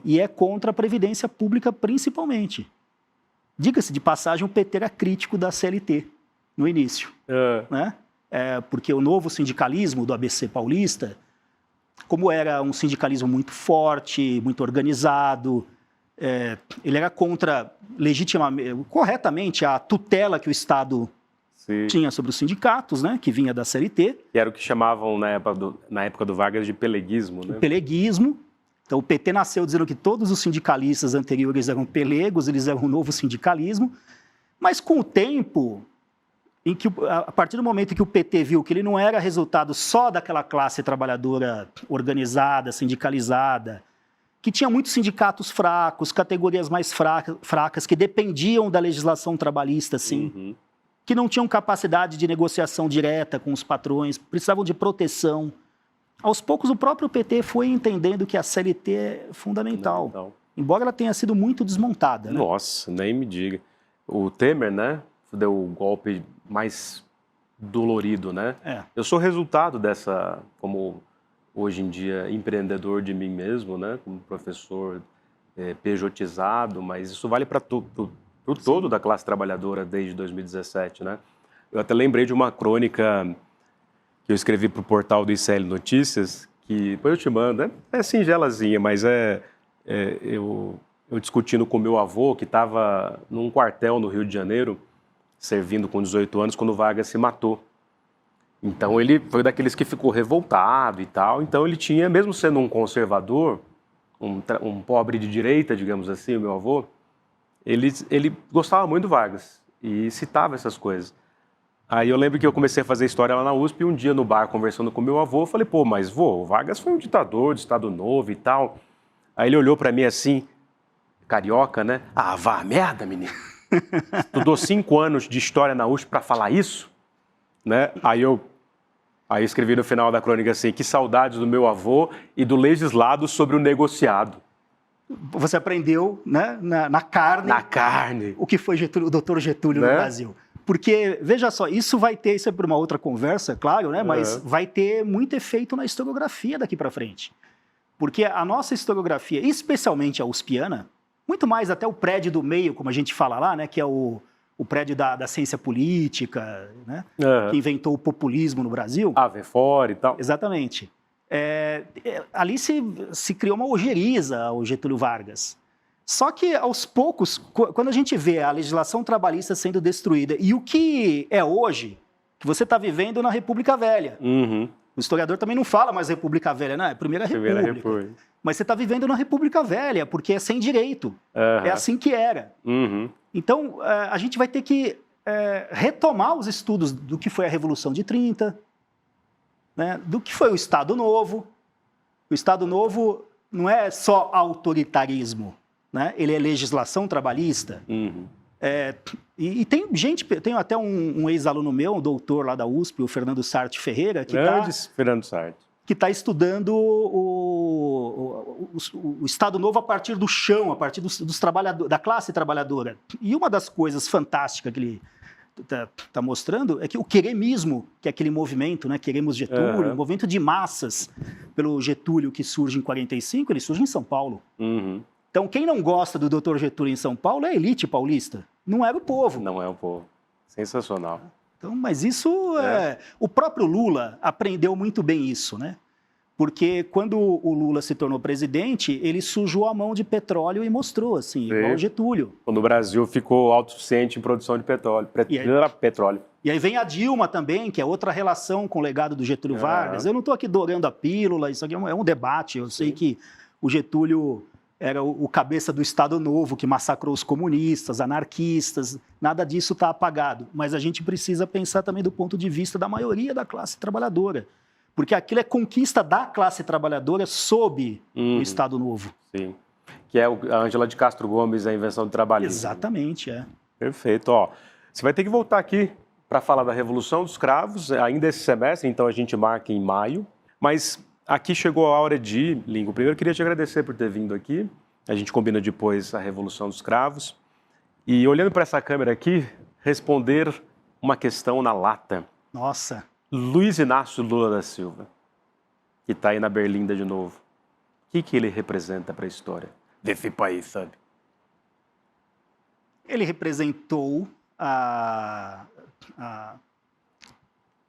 e é contra a Previdência Pública, principalmente. Diga-se de passagem, o PT era crítico da CLT no início. Né? Porque o novo sindicalismo do ABC paulista, como era um sindicalismo muito forte, muito organizado, ele era contra, corretamente, a tutela que o Estado tinha sobre os sindicatos, né, que vinha da CLT. Que era o que chamavam, na época do Vargas, de peleguismo. Né? O peleguismo. Então, o PT nasceu dizendo que todos os sindicalistas anteriores eram pelegos, eles eram um novo sindicalismo. Mas, com o tempo, a partir do momento em que o PT viu que ele não era resultado só daquela classe trabalhadora organizada, sindicalizada, que tinha muitos sindicatos fracos, categorias mais fracas, que dependiam da legislação trabalhista, sim, que não tinham capacidade de negociação direta com os patrões, precisavam de proteção. Aos poucos, o próprio PT foi entendendo que a CLT é fundamental. Embora ela tenha sido muito desmontada. Né? Nossa, nem me diga. O Temer, né, deu o golpe mais dolorido, né? Eu sou resultado dessa, como hoje em dia, empreendedor de mim mesmo, né, como professor pejotizado, mas isso vale para o todo da classe trabalhadora desde 2017, né? Eu até lembrei de uma crônica que eu escrevi para o portal do ICL Notícias, que depois eu te mando, é singelazinha, mas eu discutindo com meu avô, que estava num quartel no Rio de Janeiro, servindo com 18 anos, quando o Vargas se matou. Então ele foi daqueles que ficou revoltado e tal, então ele tinha, mesmo sendo um conservador, um pobre de direita, digamos assim, o meu avô, ele gostava muito do Vargas e citava essas coisas. Aí eu lembro que eu comecei a fazer história lá na USP e um dia no bar, conversando com meu avô, eu falei, pô, mas vô, o Vargas foi um ditador do Estado Novo e tal. Aí ele olhou pra mim assim, carioca, né? Ah, vá merda, menino. Estudou 5 anos de história na USP pra falar isso? Né? Aí eu escrevi no final da crônica assim, que saudades do meu avô e do legislado sobre o negociado. Você aprendeu, né, na carne. O que foi o doutor Getúlio, né, no Brasil. Porque, veja só, isso é para uma outra conversa, claro, né, mas vai ter muito efeito na historiografia daqui para frente. Porque a nossa historiografia, especialmente a uspiana, muito mais até o prédio do meio, como a gente fala lá, né, que é o prédio da ciência política, né, que inventou o populismo no Brasil. Fora e tal. Exatamente. Ali se criou uma ojeriza ao Getúlio Vargas. Só que, aos poucos, quando a gente vê a legislação trabalhista sendo destruída e o que é hoje, que você está vivendo na República Velha, O historiador também não fala mais República Velha, não, é Primeira República. Mas você está vivendo na República Velha, porque é sem direito. É assim que era. Então, a gente vai ter que retomar os estudos do que foi a Revolução de 30, né, do que foi o Estado Novo. O Estado Novo não é só autoritarismo, né? Ele é legislação trabalhista. E tem gente, tem até um ex-aluno meu, um doutor lá da USP, o Fernando Sarti Ferreira, que está estudando o Estado Novo a partir do chão, a partir dos trabalhadores, da classe trabalhadora. E uma das coisas fantásticas que ele está mostrando é que o queremismo, que é aquele movimento, né, Queremos Getúlio, um movimento de massas pelo Getúlio que surge em 45, ele surge em São Paulo. Então, quem não gosta do Dr. Getúlio em São Paulo é a elite paulista, não era o povo. Não é o povo. Sensacional. Então, mas isso o próprio Lula aprendeu muito bem isso, né? Porque quando o Lula se tornou presidente, ele sujou a mão de petróleo e mostrou, assim, igual o Getúlio. Quando o Brasil ficou autossuficiente em produção de petróleo. E aí vem a Dilma também, que é outra relação com o legado do Getúlio Vargas. Eu não estou aqui dourando a pílula, isso aqui é um debate. Eu sei que o Getúlio era o cabeça do Estado Novo, que massacrou os comunistas, anarquistas, nada disso está apagado. Mas a gente precisa pensar também do ponto de vista da maioria da classe trabalhadora. Porque aquilo é conquista da classe trabalhadora sob o Estado Novo. Sim, que é a Ângela de Castro Gomes, a invenção do trabalhismo. Exatamente, Perfeito. Ó, você vai ter que voltar aqui para falar da Revolução dos Cravos, ainda esse semestre, então a gente marca em maio. Mas aqui chegou a hora de ir, Lincoln. Primeiro, eu queria te agradecer por ter vindo aqui. A gente combina depois a Revolução dos Cravos. E olhando para essa câmera aqui, responder uma questão na lata. Nossa! Luiz Inácio Lula da Silva, que está aí na Berlinda de novo. O que ele representa para a história desse país, sabe? Ele representou a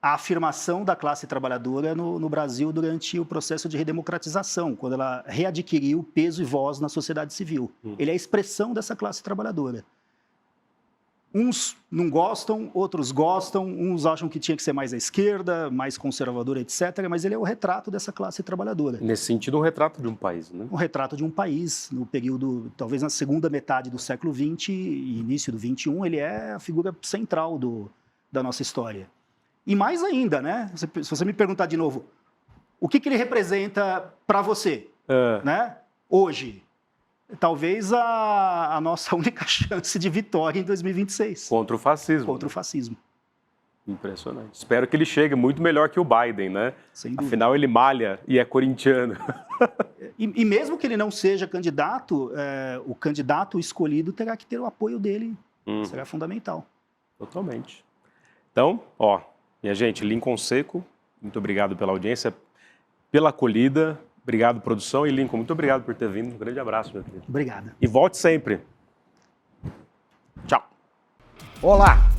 afirmação da classe trabalhadora no Brasil durante o processo de redemocratização, quando ela readquiriu peso e voz na sociedade civil. Ele é a expressão dessa classe trabalhadora. Uns não gostam, outros gostam, uns acham que tinha que ser mais à esquerda, mais conservadora, etc., mas ele é o retrato dessa classe trabalhadora. Nesse sentido, um retrato de um país, né? Um retrato de um país, no período, talvez na segunda metade do século XX e início do XXI, ele é a figura central da nossa história. E mais ainda, né? Se você me perguntar de novo, o que ele representa para você, né? Hoje? Talvez a nossa única chance de vitória em 2026. Contra o fascismo. Contra o fascismo. Impressionante. Espero que ele chegue muito melhor que o Biden, né? Sem dúvida. Afinal, ele malha e é corintiano. E mesmo que ele não seja candidato, o candidato escolhido terá que ter o apoio dele. Será fundamental. Totalmente. Então, ó, minha gente, Lincoln Seco, muito obrigado pela audiência, pela acolhida. Obrigado, produção. E Lincoln, muito obrigado por ter vindo. Um grande abraço, meu querido. Obrigado. E volte sempre. Tchau. Olá!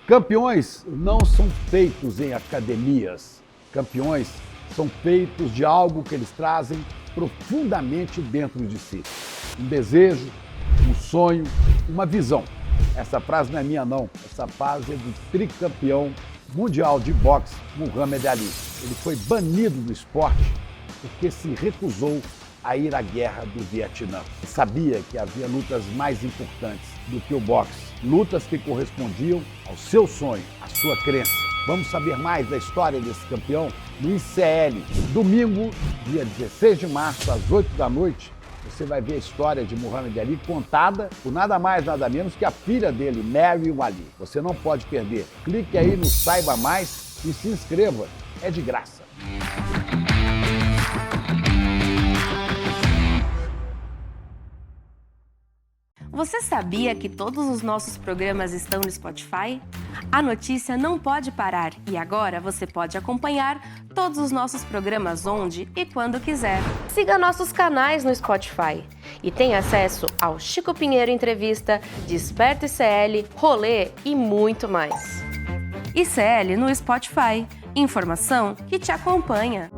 Campeões não são feitos em academias. Campeões são feitos de algo que eles trazem profundamente dentro de si. Um desejo, um sonho, uma visão. Essa frase não é minha, não. Essa frase é do tricampeão mundial de boxe, Muhammad Ali. Ele foi banido do esporte porque se recusou a ir à guerra do Vietnã. Sabia que havia lutas mais importantes do que o boxe, lutas que correspondiam ao seu sonho, à sua crença. Vamos saber mais da história desse campeão no ICL. Domingo, dia 16 de março, às 8 da noite, você vai ver a história de Muhammad Ali contada por nada mais, nada menos que a filha dele, Maryam Ali. Você não pode perder. Clique aí no Saiba Mais e se inscreva. É de graça. Você sabia que todos os nossos programas estão no Spotify? A notícia não pode parar e agora você pode acompanhar todos os nossos programas onde e quando quiser. Siga nossos canais no Spotify e tenha acesso ao Chico Pinheiro Entrevista, Desperta ICL, Rolê e muito mais. ICL no Spotify. Informação que te acompanha.